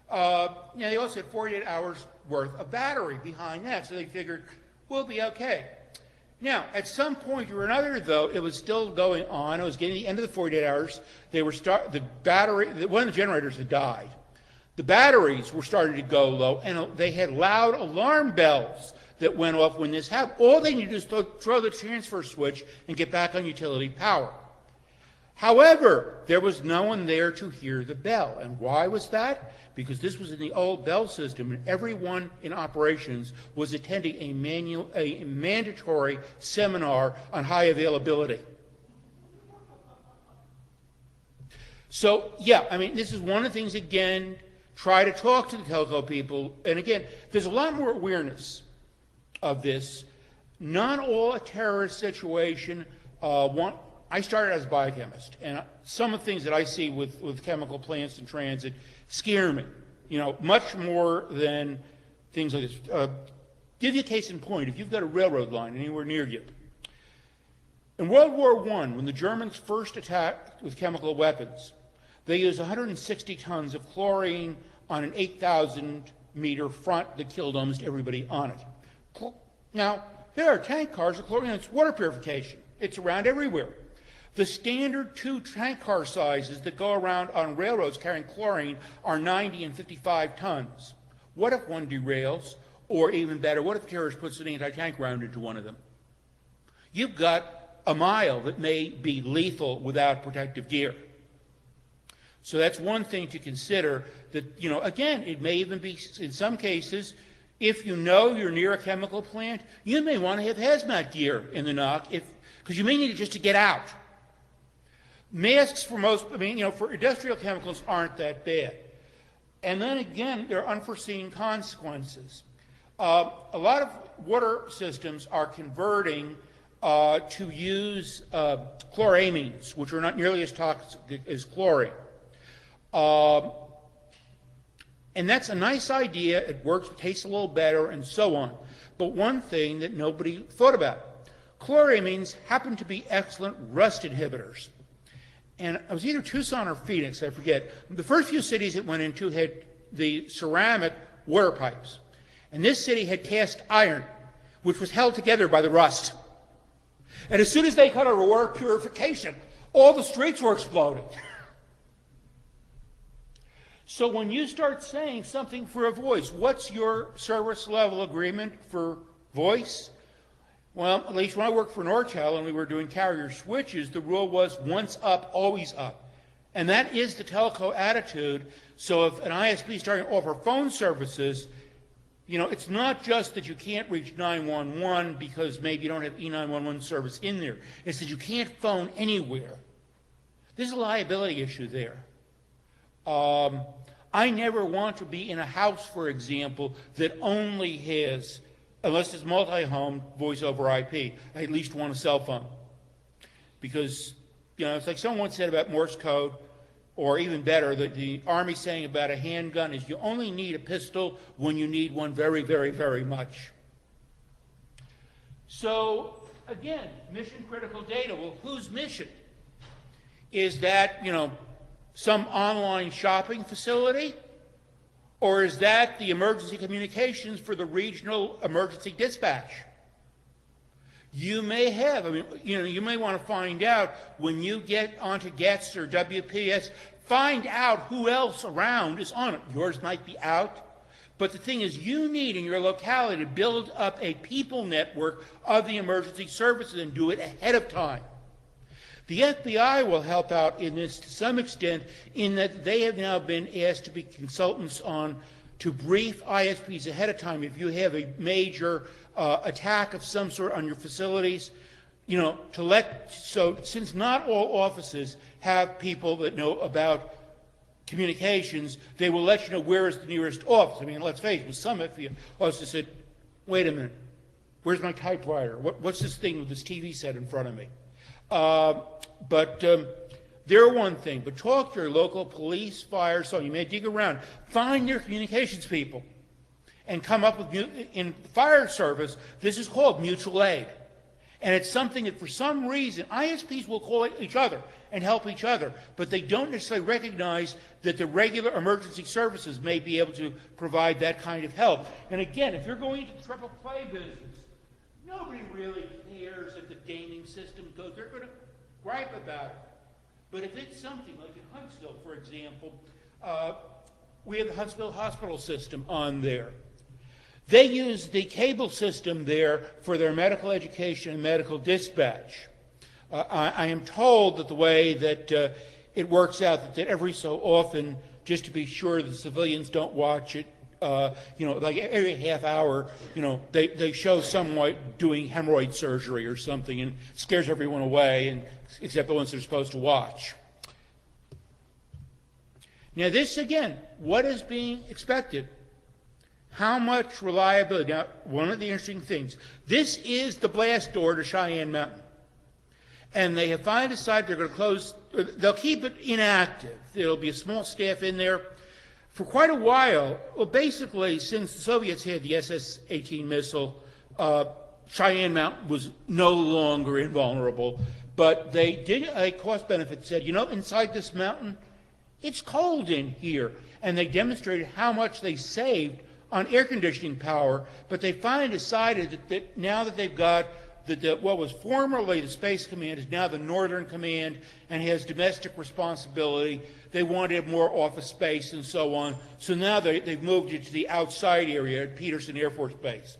[SPEAKER 1] They also had 48 hours worth of battery behind that, so they figured, we'll be okay. Now, at some point or another, though, it was still going on. It was getting to the end of the 48 hours. One of the generators had died. The batteries were starting to go low, and they had loud alarm bells that went off when this happened. All they needed was to throw the transfer switch and get back on utility power. However, there was no one there to hear the bell. And why was that? Because this was in the old Bell system, and everyone in operations was attending a mandatory seminar on high availability. So, yeah, I mean, this is one of the things, again, try to talk to the telco people. And again, there's a lot more awareness of this. not all a terrorist situation. I started as a biochemist, and some of the things that I see with chemical plants in transit scare me, much more than things like this. Give you a case in point. If you've got a railroad line anywhere near you, in World War I, when the Germans first attacked with chemical weapons, they used 160 tons of chlorine on an 8,000-meter front that killed almost everybody on it. Now, there are tank cars with chlorine. It's water purification. It's around everywhere. The standard 2 tank car sizes that go around on railroads carrying chlorine are 90 and 55 tons. What if one derails? Or even better, what if a terrorist puts an anti-tank round into one of them? You've got a mile that may be lethal without protective gear. So that's one thing to consider, that, again, it may even be, in some cases, if you know you're near a chemical plant, you may want to have hazmat gear in the knock, because you may need it just to get out. Masks for for industrial chemicals aren't that bad. And then again, there are unforeseen consequences. A lot of water systems are converting to use chloramines, which are not nearly as toxic as chlorine. And that's a nice idea. It works, it tastes a little better, and so on. But one thing that nobody thought about, chloramines happen to be excellent rust inhibitors. And it was either Tucson or Phoenix, I forget. The first few cities it went into had the ceramic water pipes. And this city had cast iron, which was held together by the rust. And as soon as they cut a water purification, all the streets were exploding. So when you start saying something for a voice, what's your service level agreement for voice? Well, at least when I worked for Nortel and we were doing carrier switches, the rule was once up, always up. And that is the telco attitude. So if an ISP is starting to offer phone services, it's not just that you can't reach 911 because maybe you don't have E911 service in there. It's that you can't phone anywhere. There's a liability issue there. I never want to be in a house, for example, that only has, unless it's multi-home, voice over IP. I at least want a cell phone. Because, it's like someone once said about Morse code, or even better, the Army saying about a handgun is you only need a pistol when you need one very, very, very much. So, again, mission-critical data. Well, whose mission? Is that, some online shopping facility? Or is that the emergency communications for the regional emergency dispatch? You may have, you may want to find out when you get onto GETS or WPS, find out who else around is on it. Yours might be out, but the thing is you need in your locality to build up a people network of the emergency services and do it ahead of time. The FBI will help out in this to some extent in that they have now been asked to be consultants to brief ISPs ahead of time if you have a major attack of some sort on your facilities, so since not all offices have people that know about communications, they will let you know where is the nearest office. Let's face it, with some FBI officers said, wait a minute, where's my typewriter? What's this thing with this TV set in front of me? But they're one thing, but talk to your local police, fire, so you may dig around. Find your communications people and come up with, in fire service, this is called mutual aid. And it's something that for some reason, ISPs will call each other and help each other, but they don't necessarily recognize that the regular emergency services may be able to provide that kind of help. And again, if you're going into the triple play business, nobody really cares if the gaming system goes. They're going to gripe about it. But if it's something like in Huntsville, for example, we have the Huntsville Hospital system on there. They use the cable system there for their medical education and medical dispatch. I am told that the way that it works out, that every so often, just to be sure the civilians don't watch it, like every half hour, they show someone doing hemorrhoid surgery or something and scares everyone away, except the ones they're supposed to watch. Now this, again, what is being expected? how much reliability. Now, one of the interesting things, this is the blast door to Cheyenne Mountain. And they have finally decided they're going to close, they'll keep it inactive. There'll be a small staff in there. For quite a while, well, basically, since the Soviets had the SS-18 missile, Cheyenne Mountain was no longer invulnerable. But they did a cost-benefit, said, you know, inside this mountain, it's cold in here. And they demonstrated how much they saved on air conditioning power. But they finally decided that now that they've got what was formerly the Space Command is now the Northern Command and has domestic responsibility. They wanted more office space and so on. So now they've moved it to the outside area at Peterson Air Force Base.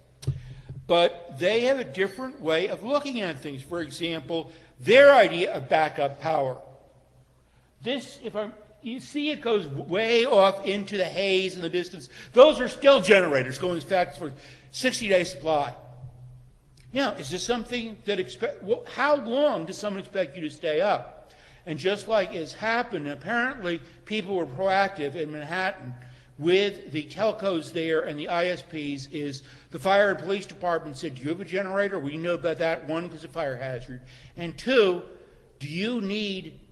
[SPEAKER 1] But they have a different way of looking at things. For example, their idea of backup power. This, you see it goes way off into the haze in the distance. Those are still generators going as fast for 60-day supply. Now, is this something that how long does someone expect you to stay up? And just like has happened, apparently people were proactive in Manhattan with the telcos there and the ISPs is the fire and police department said, do you have a generator? We know about that, one, because of fire hazard. And two,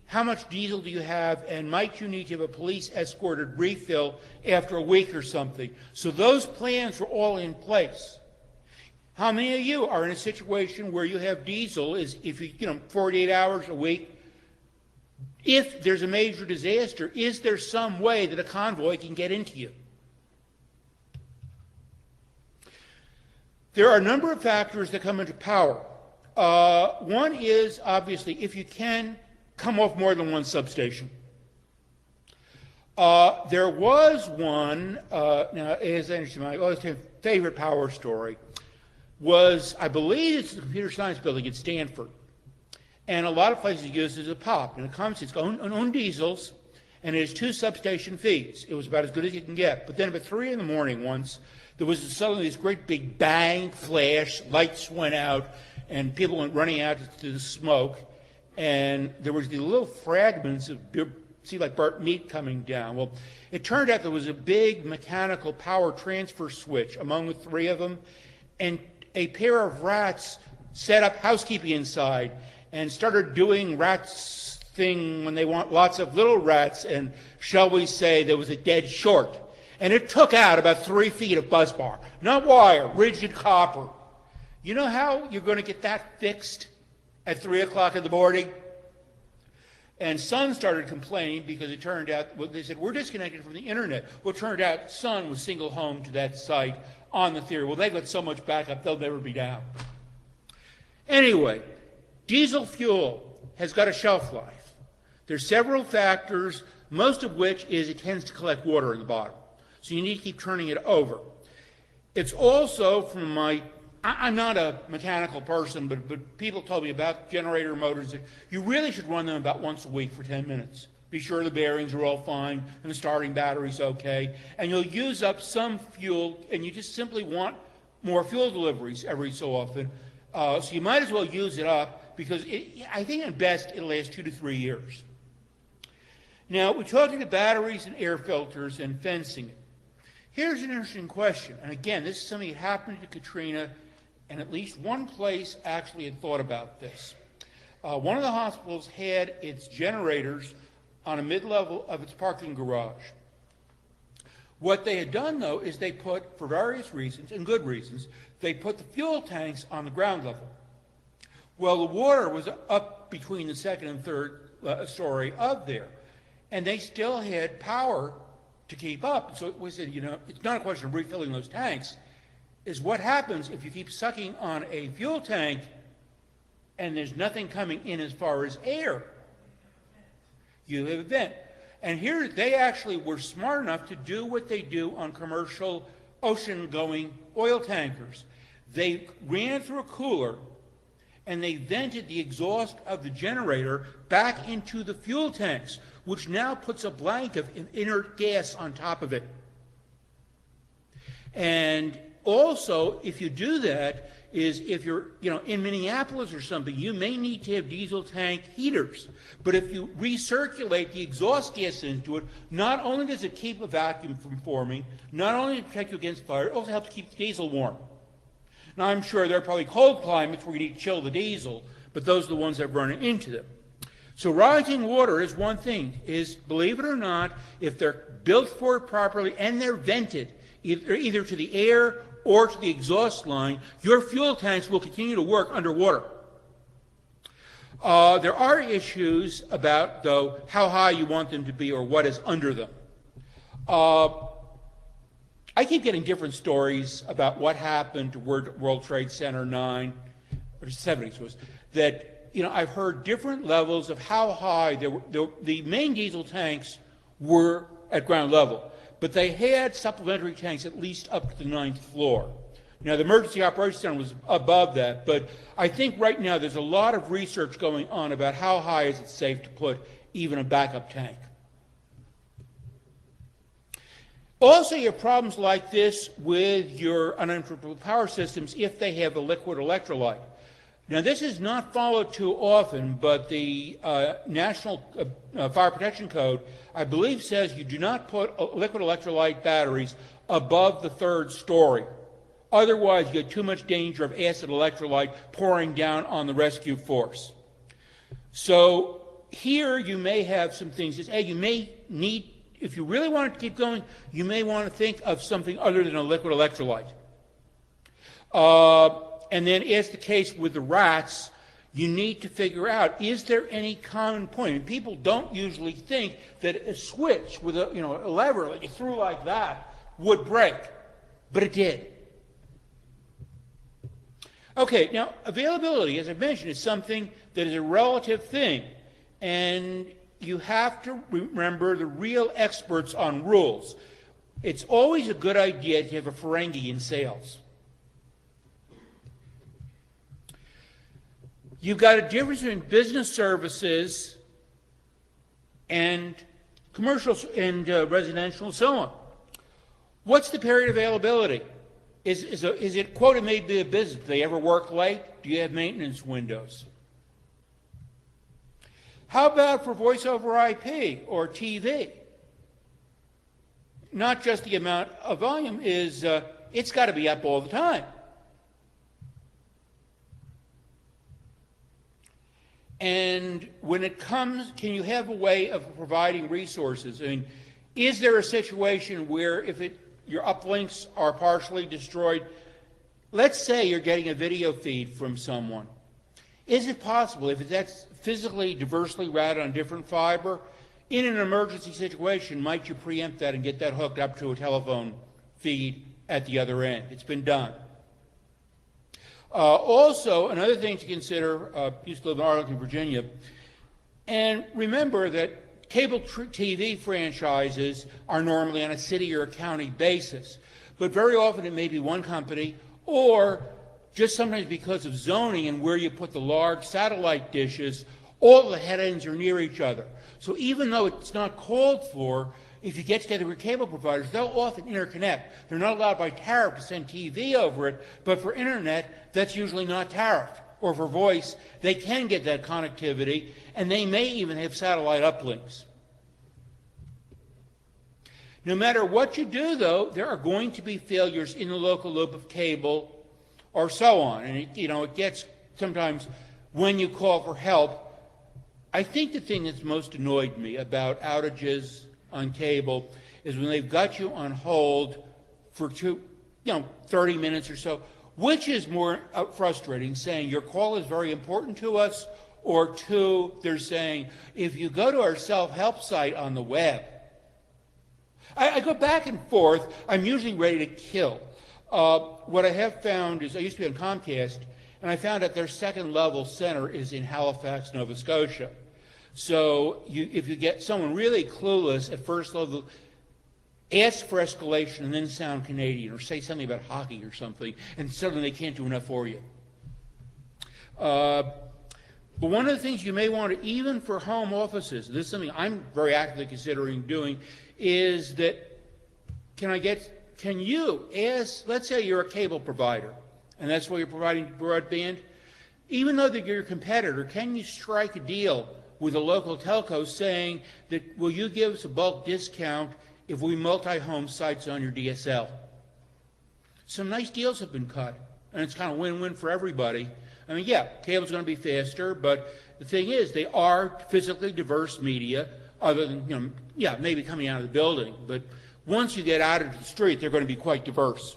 [SPEAKER 1] how much diesel do you have? And might you need to have a police escorted refill after a week or something? So those plans were all in place. How many of you are in a situation where you have diesel, if you 48 hours a week, if there's a major disaster, is there some way that a convoy can get into you? There are a number of factors that come into power. One is, obviously, if you can come off more than one substation. There was one, now, as I understand, my favorite power story was, I believe it's the computer science building at Stanford. And a lot of places use it as a pop. And it comes, it's own diesels, and it has 2 substation feeds. It was about as good as you can get. But then about 3 in the morning once, there was suddenly this great big bang, flash, lights went out, and people went running out to the smoke. And there was these little fragments of, like burnt meat coming down. Well, it turned out there was a big mechanical power transfer switch among the 3 of them. And a pair of rats set up housekeeping inside and started doing rats thing when they want lots of little rats, and shall we say there was a dead short. And it took out about 3 feet of buzz bar. Not wire, rigid copper. You know how you're going to get that fixed at 3 o'clock in the morning? And Sun started complaining because it turned out, they said, we're disconnected from the internet. Well, it turned out Sun was single home to that site on the theory. Well, they've got so much backup, they'll never be down. Anyway, diesel fuel has got a shelf life. There's several factors, most of which is it tends to collect water in the bottom. So you need to keep turning it over. It's also, from I'm not a mechanical person, but people told me about generator motors that you really should run them about once a week for 10 minutes. Be sure the bearings are all fine and the starting battery's okay. And you'll use up some fuel, and you just simply want more fuel deliveries every so often. So you might as well use it up because I think at best it'll last 2 to 3 years. Now, we're talking about batteries and air filters and fencing it. Here's an interesting question. And again, this is something that happened to Katrina, and at least one place actually had thought about this. One of the hospitals had its generators on a mid-level of its parking garage. What they had done, though, is they put, for various reasons, and good reasons, they put the fuel tanks on the ground level. Well, the water was up between the second and third story of there, and they still had power to keep up. So we said, it's not a question of refilling those tanks, is what happens if you keep sucking on a fuel tank and there's nothing coming in as far as air. You have a vent. And here they actually were smart enough to do what they do on commercial ocean-going oil tankers. They ran through a cooler and they vented the exhaust of the generator back into the fuel tanks, which now puts a blanket of inert gas on top of it. And also, if you do that, is if you're, in Minneapolis or something, you may need to have diesel tank heaters. But if you recirculate the exhaust gas into it, not only does it keep a vacuum from forming, not only does it protect you against fire, it also helps keep the diesel warm. Now, I'm sure there are probably cold climates where you need to chill the diesel, but those are the ones that run into them. So rising water is one thing, believe it or not, if they're built for it properly and they're vented, either to the air or to the exhaust line, your fuel tanks will continue to work underwater. There are issues about, though, how high you want them to be or what is under them. I keep getting different stories about what happened to World Trade Center 9, or 7, it was, that, I've heard different levels of how high the main diesel tanks were at ground level, but they had supplementary tanks at least up to the 9th floor. Now, the Emergency Operations Center was above that, but I think right now there's a lot of research going on about how high is it safe to put even a backup tank. Also, you have problems like this with your uninterruptible power systems if they have a liquid electrolyte. Now, this is not followed too often, but the National Fire Protection Code, I believe, says you do not put liquid electrolyte batteries above the 3rd story. Otherwise, you get too much danger of acid electrolyte pouring down on the rescue force. So here you may have some things. You may need, if you really want it to keep going, you may want to think of something other than a liquid electrolyte. And then, as the case with the rats, you need to figure out, is there any common point? And people don't usually think that a switch with a lever that you threw like that would break, but it did. Okay, now availability, as I mentioned, is something that is a relative thing, and you have to remember the real experts on rules. It's always a good idea to have a Ferengi in sales. You've got a difference between business services and commercial and residential and so on. What's the period availability? Is it quota made be a business? Do they ever work late? Do you have maintenance windows? How about for voice over IP or TV? Not just the amount of volume, it's got to be up all the time. And when it comes, can you have a way of providing resources? I mean, is there a situation where if your uplinks are partially destroyed, let's say you're getting a video feed from someone, is it possible, if that's physically diversely routed on different fiber, in an emergency situation, might you preempt that and get that hooked up to a telephone feed at the other end? It's been done. Also, another thing to consider, used to live in Arlington, Virginia, and remember that cable TV franchises are normally on a city or a county basis, but very often it may be one company, or just sometimes because of zoning and where you put the large satellite dishes, all the head ends are near each other. So even though it's not called for, if you get together with cable providers, they'll often interconnect. They're not allowed by tariff to send TV over it, but for internet, that's usually not tariffed. Or for voice, they can get that connectivity, and they may even have satellite uplinks. No matter what you do, though, there are going to be failures in the local loop of cable or so on. And it gets sometimes when you call for help. I think the thing that's most annoyed me about outages on cable is when they've got you on hold for 30 minutes or so. Which is more frustrating, saying your call is very important to us, or two, they're saying, if you go to our self-help site on the web. I go back and forth. I'm usually ready to kill. What I have found is, I used to be on Comcast, and I found that their second level center is in Halifax, Nova Scotia. So if you get someone really clueless at first level, ask for escalation and then sound Canadian, or say something about hockey or something, and suddenly they can't do enough for you. But one of the things you may want to, even for home offices, this is something I'm very actively considering doing, is that can I get can you ask, let's say you're a cable provider, and that's why you're providing broadband, even though they're your competitor, can you strike a deal with a local telco saying that, will you give us a bulk discount if we multi-home sites on your DSL? Some nice deals have been cut, and it's kind of win-win for everybody. I mean, yeah, cable's going to be faster, but the thing is, they are physically diverse media, other than, yeah, maybe coming out of the building. But once you get out into the street, they're going to be quite diverse,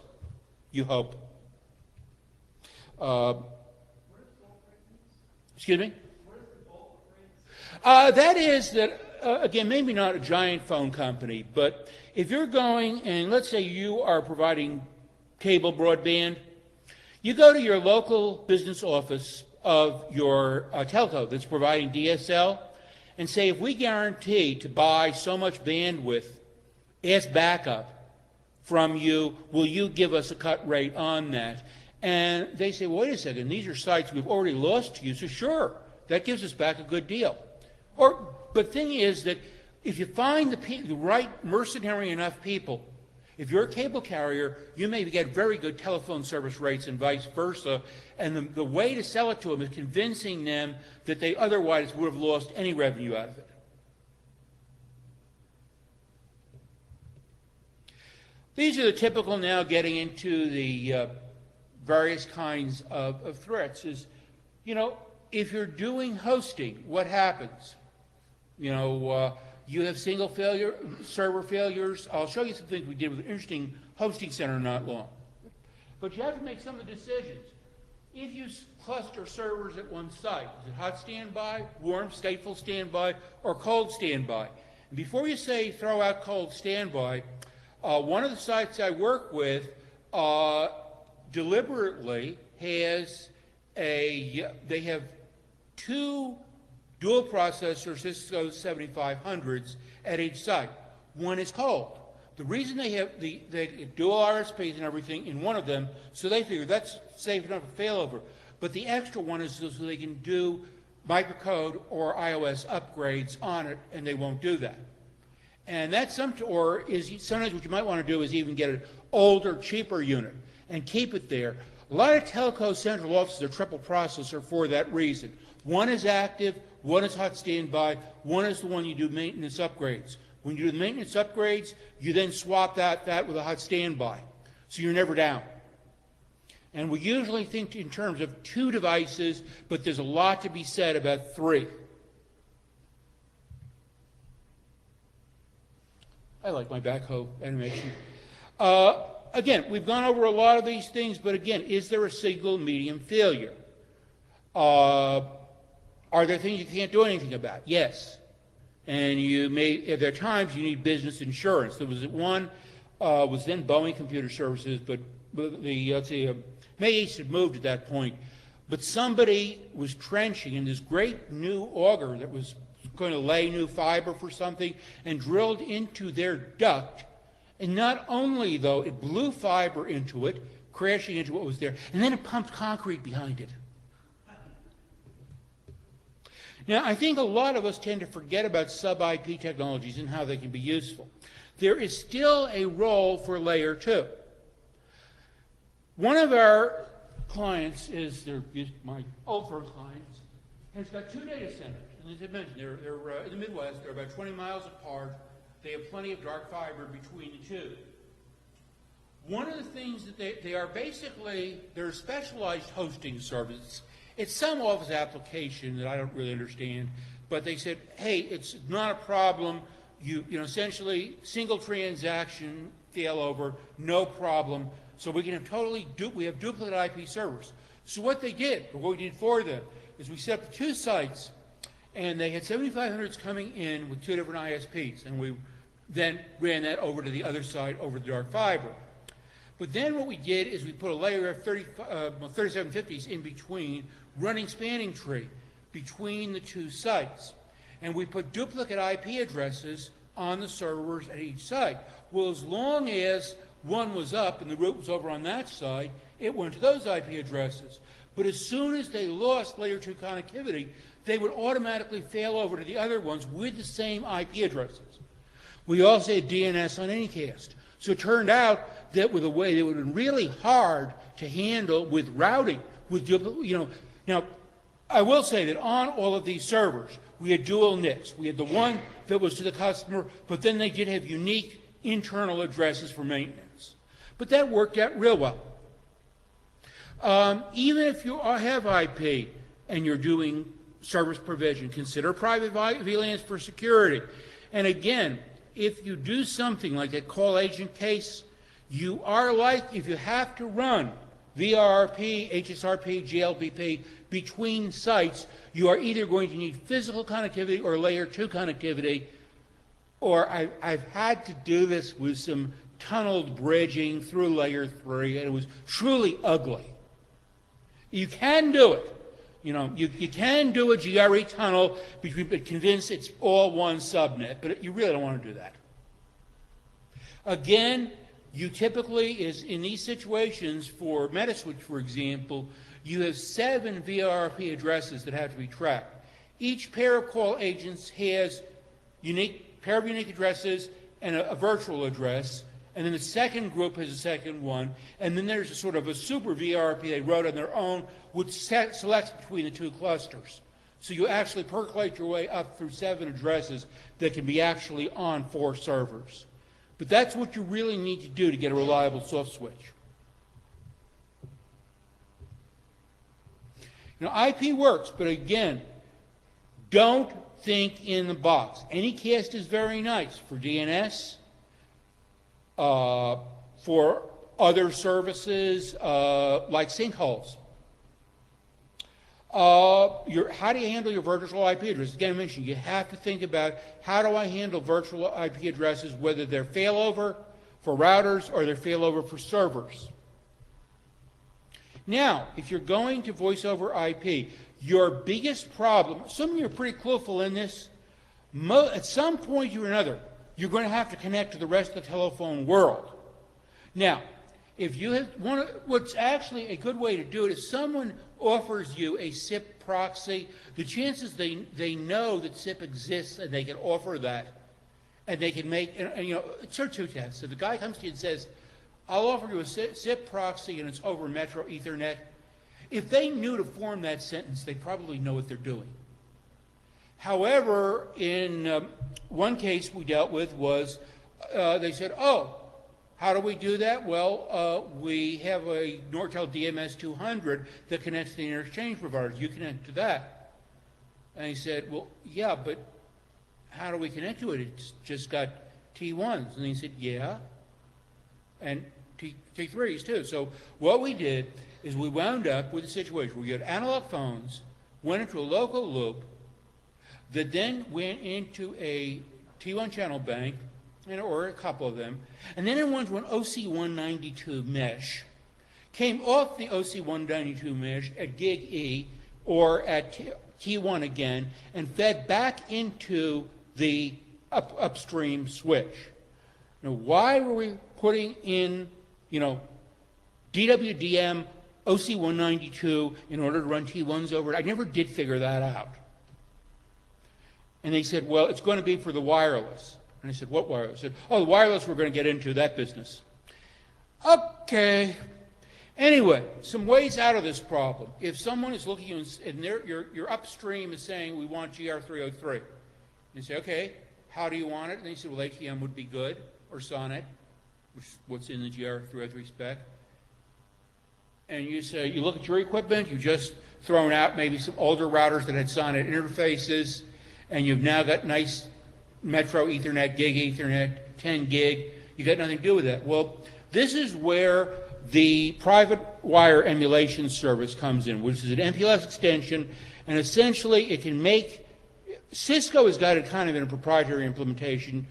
[SPEAKER 1] you hope. Excuse me? That is that, again, maybe not a giant phone company, but if you're going and let's say you are providing cable broadband, you go to your local business office of your telco that's providing DSL and say, if we guarantee to buy so much bandwidth as backup from you, will you give us a cut rate on that? And they say, well, wait a second, these are sites we've already lost to you, so sure, that gives us back a good deal. But the thing is that if you find the right mercenary enough people, if you're a cable carrier, you may get very good telephone service rates and vice versa, and the way to sell it to them is convincing them that they otherwise would have lost any revenue out of it. These are the typical, now getting into the various kinds of threats is, if you're doing hosting, what happens? You have single server failures. I'll show you some things we did with an interesting hosting center not long. But you have to make some of the decisions. If you cluster servers at one site, is it hot standby, warm, stateful standby, or cold standby? And before you say throw out cold standby, one of the sites I work with deliberately has they have two dual processor Cisco 7500s at each site. One is cold. The reason they have the dual RSPs and everything in one of them, so they figure that's safe enough for failover. But the extra one is so they can do microcode or iOS upgrades on it, and they won't do that. And that's sometimes what you might want to do is even get an older, cheaper unit and keep it there. A lot of telco central offices are triple processor for that reason. One is active, one is hot standby, one is the one you do maintenance upgrades. When you do the maintenance upgrades, you then swap that with a hot standby, so you're never down. And we usually think in terms of 2 devices, but there's a lot to be said about 3. I like my backhoe animation. Again, we've gone over a lot of these things, but again, is there a single medium failure? Are there things you can't do anything about? Yes. And there are times you need business insurance. There was one, was then Boeing Computer Services, but May East had moved at that point. But somebody was trenching in this great new auger that was going to lay new fiber for something and drilled into their duct. And not only, though, it blew fiber into it, crashing into what was there, and then it pumped concrete behind it. Now, I think a lot of us tend to forget about sub-IP technologies and how they can be useful. There is still a role for layer 2. One of our clients my old firm clients, has got 2 data centers. And as I mentioned, they're in the Midwest. They're about 20 miles apart. They have plenty of dark fiber between the two. One of the things that they are basically, they're specialized hosting services. It's some office application that I don't really understand, but they said, hey, it's not a problem. Essentially, single transaction failover, no problem. So we can have we have duplicate IP servers. So what they did, or what we did for them, is we set up 2 sites, and they had 7500s coming in with 2 different ISPs, and we then ran that over to the other side over the dark fiber. But then what we did is we put a layer of 3750s in between, running spanning tree between the 2 sites. And we put duplicate IP addresses on the servers at each site. Well, as long as one was up and the root was over on that side, it went to those IP addresses. But as soon as they lost layer 2 connectivity, they would automatically fail over to the other ones with the same IP addresses. We also had DNS on Anycast. So it turned out that with a way that would have been really hard to handle with routing. Now, I will say that on all of these servers, we had dual NICs. We had the one that was to the customer, but then they did have unique internal addresses for maintenance. But that worked out real well. Even if you have IP and you're doing service provision, consider private VLANs for security. And again, if you do something like that call agent case, you are if you have to run VRP, HSRP, GLBP between sites, you are either going to need physical connectivity or layer 2 connectivity, or I've had to do this with some tunneled bridging through layer 3, and it was truly ugly. You can do it. You can do a GRE tunnel, but convince it's all one subnet, but you really don't want to do that. Again, you typically, in these situations for Metaswitch, for example, you have 7 VRP addresses that have to be tracked. Each pair of call agents has pair of unique addresses and a virtual address, and then the second group has a second one, and then there's a sort of a super VRP they wrote on their own, which selects between the 2 clusters. So you actually percolate your way up through 7 addresses that can be actually on 4 servers. But that's what you really need to do to get a reliable soft switch. IP works, but again, don't think in the box. Anycast is very nice for DNS, for other services like sinkholes. How do you handle your virtual IP address? Again, I mentioned you have to think about how do I handle virtual IP addresses, whether they're failover for routers or they're failover for servers. Now, if you're going to voice over IP, your biggest problem, some of you are pretty clueful in this, at some point or another, you're going to have to connect to the rest of the telephone world. Now, if you have what's actually a good way to do it is someone offers you a SIP proxy, the chances they know that SIP exists and they can offer that, and they can make, it's sort of 2 tests. So the guy comes to you and says, I'll offer you a SIP proxy and it's over Metro Ethernet. If they knew to form that sentence, they probably know what they're doing. However, in one case we dealt with was, they said, oh, how do we do that? Well, we have a Nortel DMS 200 that connects to the interexchange providers. You connect to that. And he said, well, yeah, but how do we connect to it? It's just got T1s. And he said, yeah, and T3s too. So what we did is we wound up with a situation where you had analog phones, went into a local loop, that then went into a T1 channel bank, or a couple of them, and then it went to an OC192 mesh, came off the OC192 mesh at gig E or at T1 again, and fed back into the upstream switch. Now, why were we putting in, DWDM OC192 in order to run T1s over it? I never did figure that out. And they said, well, it's going to be for the wireless. And I said, what wireless? I said, oh, the wireless, we're going to get into that business. Okay. Anyway, some ways out of this problem. If someone is looking and your upstream is saying, we want GR303, you say, okay, how do you want it? And they said, well, ATM would be good, or SONET, which is what's in the GR303 spec. And you say, you look at your equipment, you've just thrown out maybe some older routers that had SONET interfaces, and you've now got nice Metro Ethernet, gig Ethernet, 10 gig. You got nothing to do with that. Well, this is where the private wire emulation service comes in, which is an MPLS extension, and essentially it can make, Cisco has got it kind of in a proprietary implementation.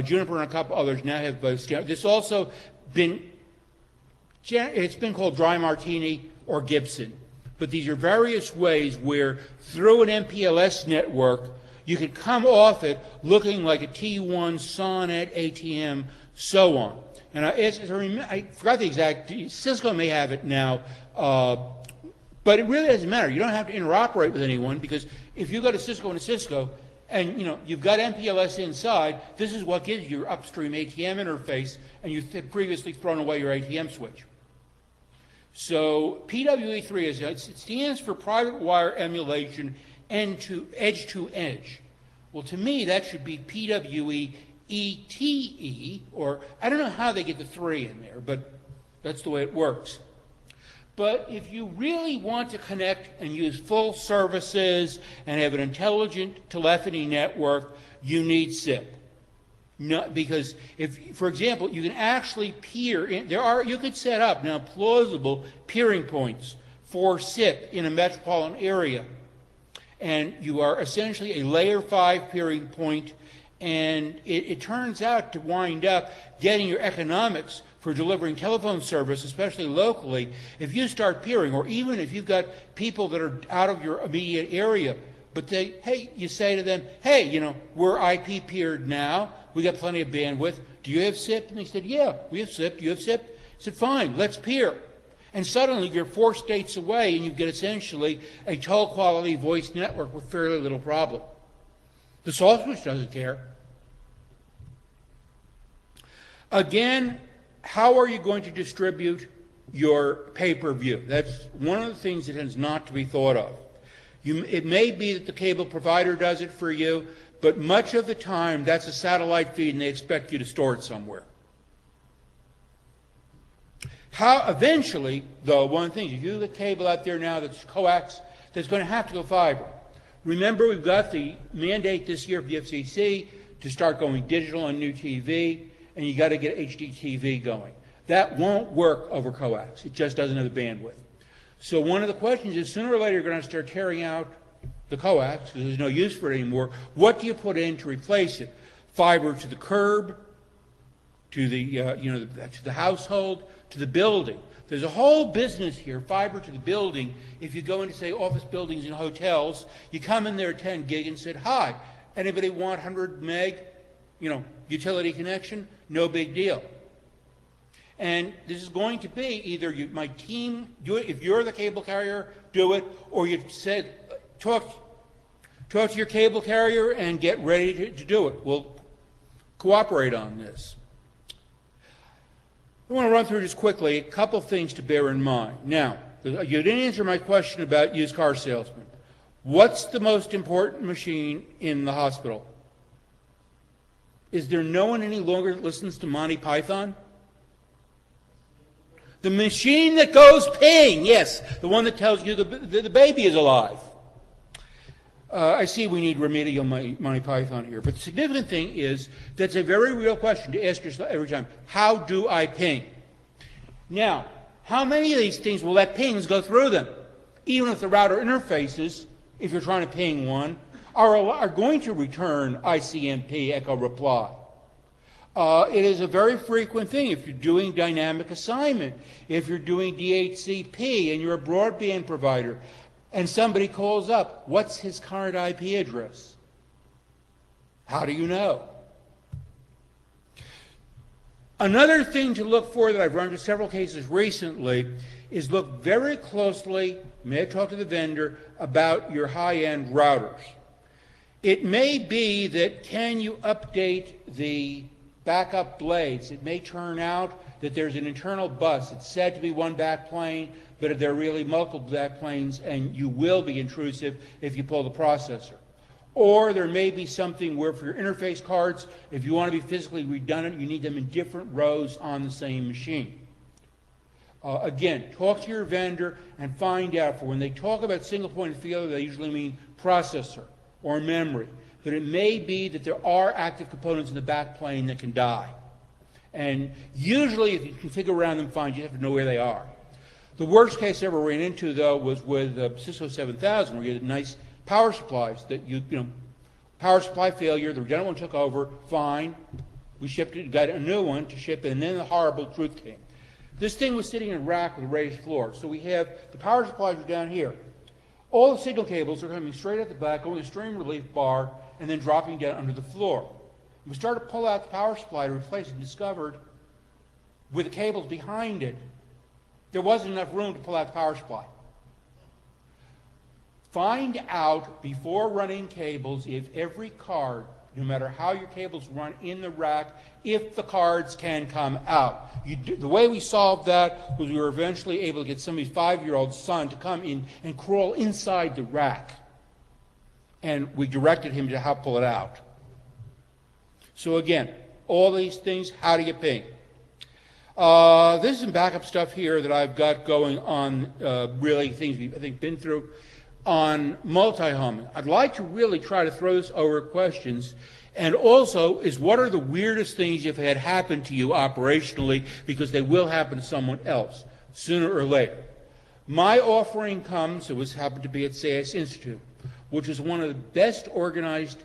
[SPEAKER 1] Juniper and a couple others now have both. This also it's been called Dry Martini or Gibson. But these are various ways where through an MPLS network, you could come off it looking like a T1, SONET, ATM, so on. And I forgot the exact, Cisco may have it now, but it really doesn't matter. You don't have to interoperate with anyone, because if you go to Cisco and a Cisco, and you've got MPLS inside. This is what gives you your upstream ATM interface, and you've previously thrown away your ATM switch. So PWE3 it stands for private wire emulation edge to edge. Well, to me, that should be PWE ETE, or I don't know how they get the 3 in there, but that's the way it works. But if you really want to connect and use full services and have an intelligent telephony network, you need SIP. Because if, for example, you can actually peer in, you could set up now plausible peering points for SIP in a metropolitan area. And you are essentially a layer 5 peering point, and it turns out to wind up getting your economics for delivering telephone service, especially locally. If you start peering, or even if you've got people that are out of your immediate area, but you say to them, hey, we're IP peered now, we got plenty of bandwidth, do you have SIP? And they said, yeah, we have SIP. Do you have SIP? I said, fine, let's peer. And suddenly you're 4 states away, and you get essentially a toll quality voice network with fairly little problem. The salt switch doesn't care. Again, how are you going to distribute your pay-per-view? That's one of the things that tends not to be thought of. It may be that the cable provider does it for you, but much of the time that's a satellite feed and they expect you to store it somewhere. How eventually, though, one of the things, if you have a cable out there now that's coax, that's going to have to go fiber. Remember, we've got the mandate this year for the FCC to start going digital on new TV, and you got to get HDTV going. That won't work over coax. It just doesn't have the bandwidth. So one of the questions is, sooner or later, you're going to start tearing out the coax because there's no use for it anymore. What do you put in to replace it? Fiber to the curb, to the to the household, to the building. There's a whole business here, fiber to the building. If you go into, say, office buildings and hotels, you come in there at 10 gig and said, hi, anybody want 100 meg, utility connection? No big deal. And this is going to be either my team do it, if you're the cable carrier, do it, or you said, talk to your cable carrier and get ready to do it. We'll cooperate on this. I want to run through just quickly a couple things to bear in mind. Now, you didn't answer my question about used car salesmen. What's the most important machine in the hospital? Is there no one any longer that listens to Monty Python? The machine that goes ping, yes, the one that tells you the baby is alive. I see we need remedial Monty Python here, but the significant thing is that's a very real question to ask yourself every time. How do I ping? Now, how many of these things will let pings go through them? Even if the router interfaces, if you're trying to ping one, are going to return ICMP echo reply. It is a very frequent thing if you're doing dynamic assignment, if you're doing DHCP and you're a broadband provider, and somebody calls up, what's his current IP address? How do you know? Another thing to look for that I've run into several cases recently is look very closely, you may have talked to the vendor, about your high-end routers. It may be that can you update the backup blades? It may turn out that there's an internal bus. It's said to be one backplane, but there are really multiple backplanes, and you will be intrusive if you pull the processor. Or there may be something where for your interface cards, if you want to be physically redundant, you need them in different rows on the same machine. Again, talk to your vendor and find out. For when they talk about single point of failure, they usually mean processor or memory. But it may be that there are active components in the backplane that can die. And usually, if you configure around them fine, you have to know where they are. The worst case I ever ran into, though, was with Cisco 7000, where you had nice power supplies that power supply failure, the redundant one took over, fine. We shipped it, got a new one to ship it, and then the horrible truth came. This thing was sitting in a rack with a raised floor. So we have the power supplies are down here. All the signal cables are coming straight at the back, going to the stream relief bar, and then dropping down under the floor. We started to pull out the power supply to replace it and discovered, with the cables behind it, there wasn't enough room to pull out the power supply. Find out before running cables if every card, no matter how your cables run in the rack, if the cards can come out. The way we solved that was we were eventually able to get somebody's 5-year-old son to come in and crawl inside the rack. And we directed him to how to pull it out. So again, all these things, how do you ping? This is some backup stuff here that I've got going on, really things we've, I think, been through on multi-homing. I'd like to really try to throw this over questions. And also is what are the weirdest things you've had happen to you operationally, because they will happen to someone else sooner or later. My offering comes, it was happened to be at SAS Institute, which is one of the best organized,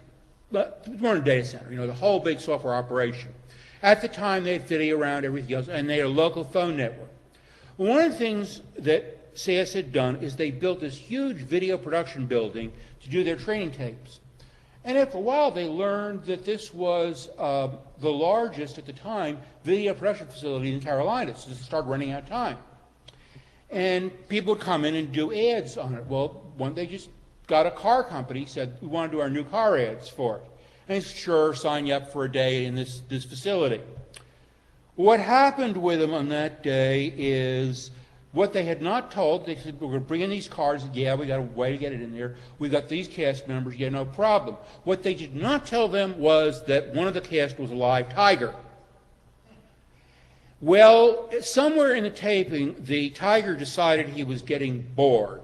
[SPEAKER 1] modern data center, you know, the whole big software operation. At the time, they had video around everything else, and they had a local phone network. One of the things that SAS had done is they built this huge video production building to do their training tapes. And after a while, they learned that this was the largest, at the time, video production facility in the Carolinas. So they started running out of time. And people would come in and do ads on it. Well, one, they just got a car company, said, we want to do our new car ads for it. And it's sure, sign you up for a day in this facility. What happened with them on that day is what they had not told. They said, we're going to bring in these cars. Yeah, we got a way to get it in there. We got these cast members. Yeah, no problem. What they did not tell them was that one of the cast was a live tiger. Well, somewhere in the taping, the tiger decided he was getting bored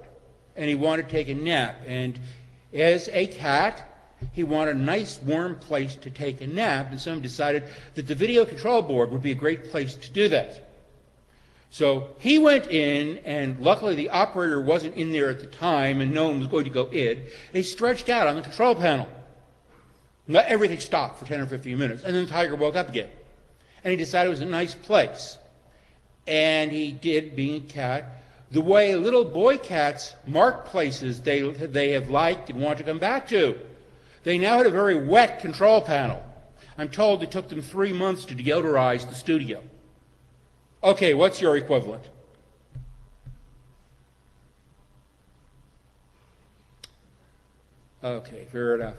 [SPEAKER 1] and he wanted to take a nap. And as a cat, he wanted a nice warm place to take a nap, and someone decided that the video control board would be a great place to do that. So he went in, and luckily the operator wasn't in there at the time, and no one was going to go in. And he stretched out on the control panel. Everything stopped for 10 or 15 minutes, and then the tiger woke up again. And he decided it was a nice place. And he did, being a cat, the way little boy cats mark places they have liked and want to come back to. They now had a very wet control panel. I'm told it took them 3 months to deodorize the studio. Okay, what's your equivalent? Okay, fair enough.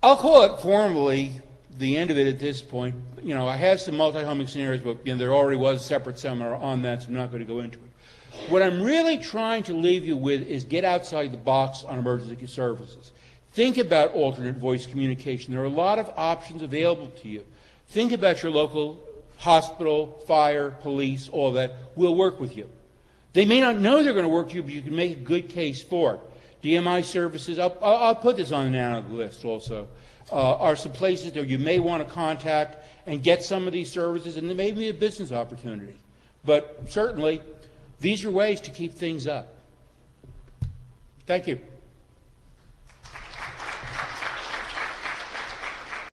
[SPEAKER 1] I'll call it formally the end of it at this point. You know, I have some multi-homing scenarios, but you know, there already was a separate seminar on that, so I'm not going to go into it. What I'm really trying to leave you with is get outside the box on emergency services. Think about alternate voice communication. There are a lot of options available to you. Think about your local hospital, fire, police, all that will work with you. They may not know they're going to work with you, but you can make a good case for it. DMI services, I'll put this on the NANOG list also, are some places that you may want to contact and get some of these services, and there may be a business opportunity. But certainly, these are ways to keep things up. Thank you.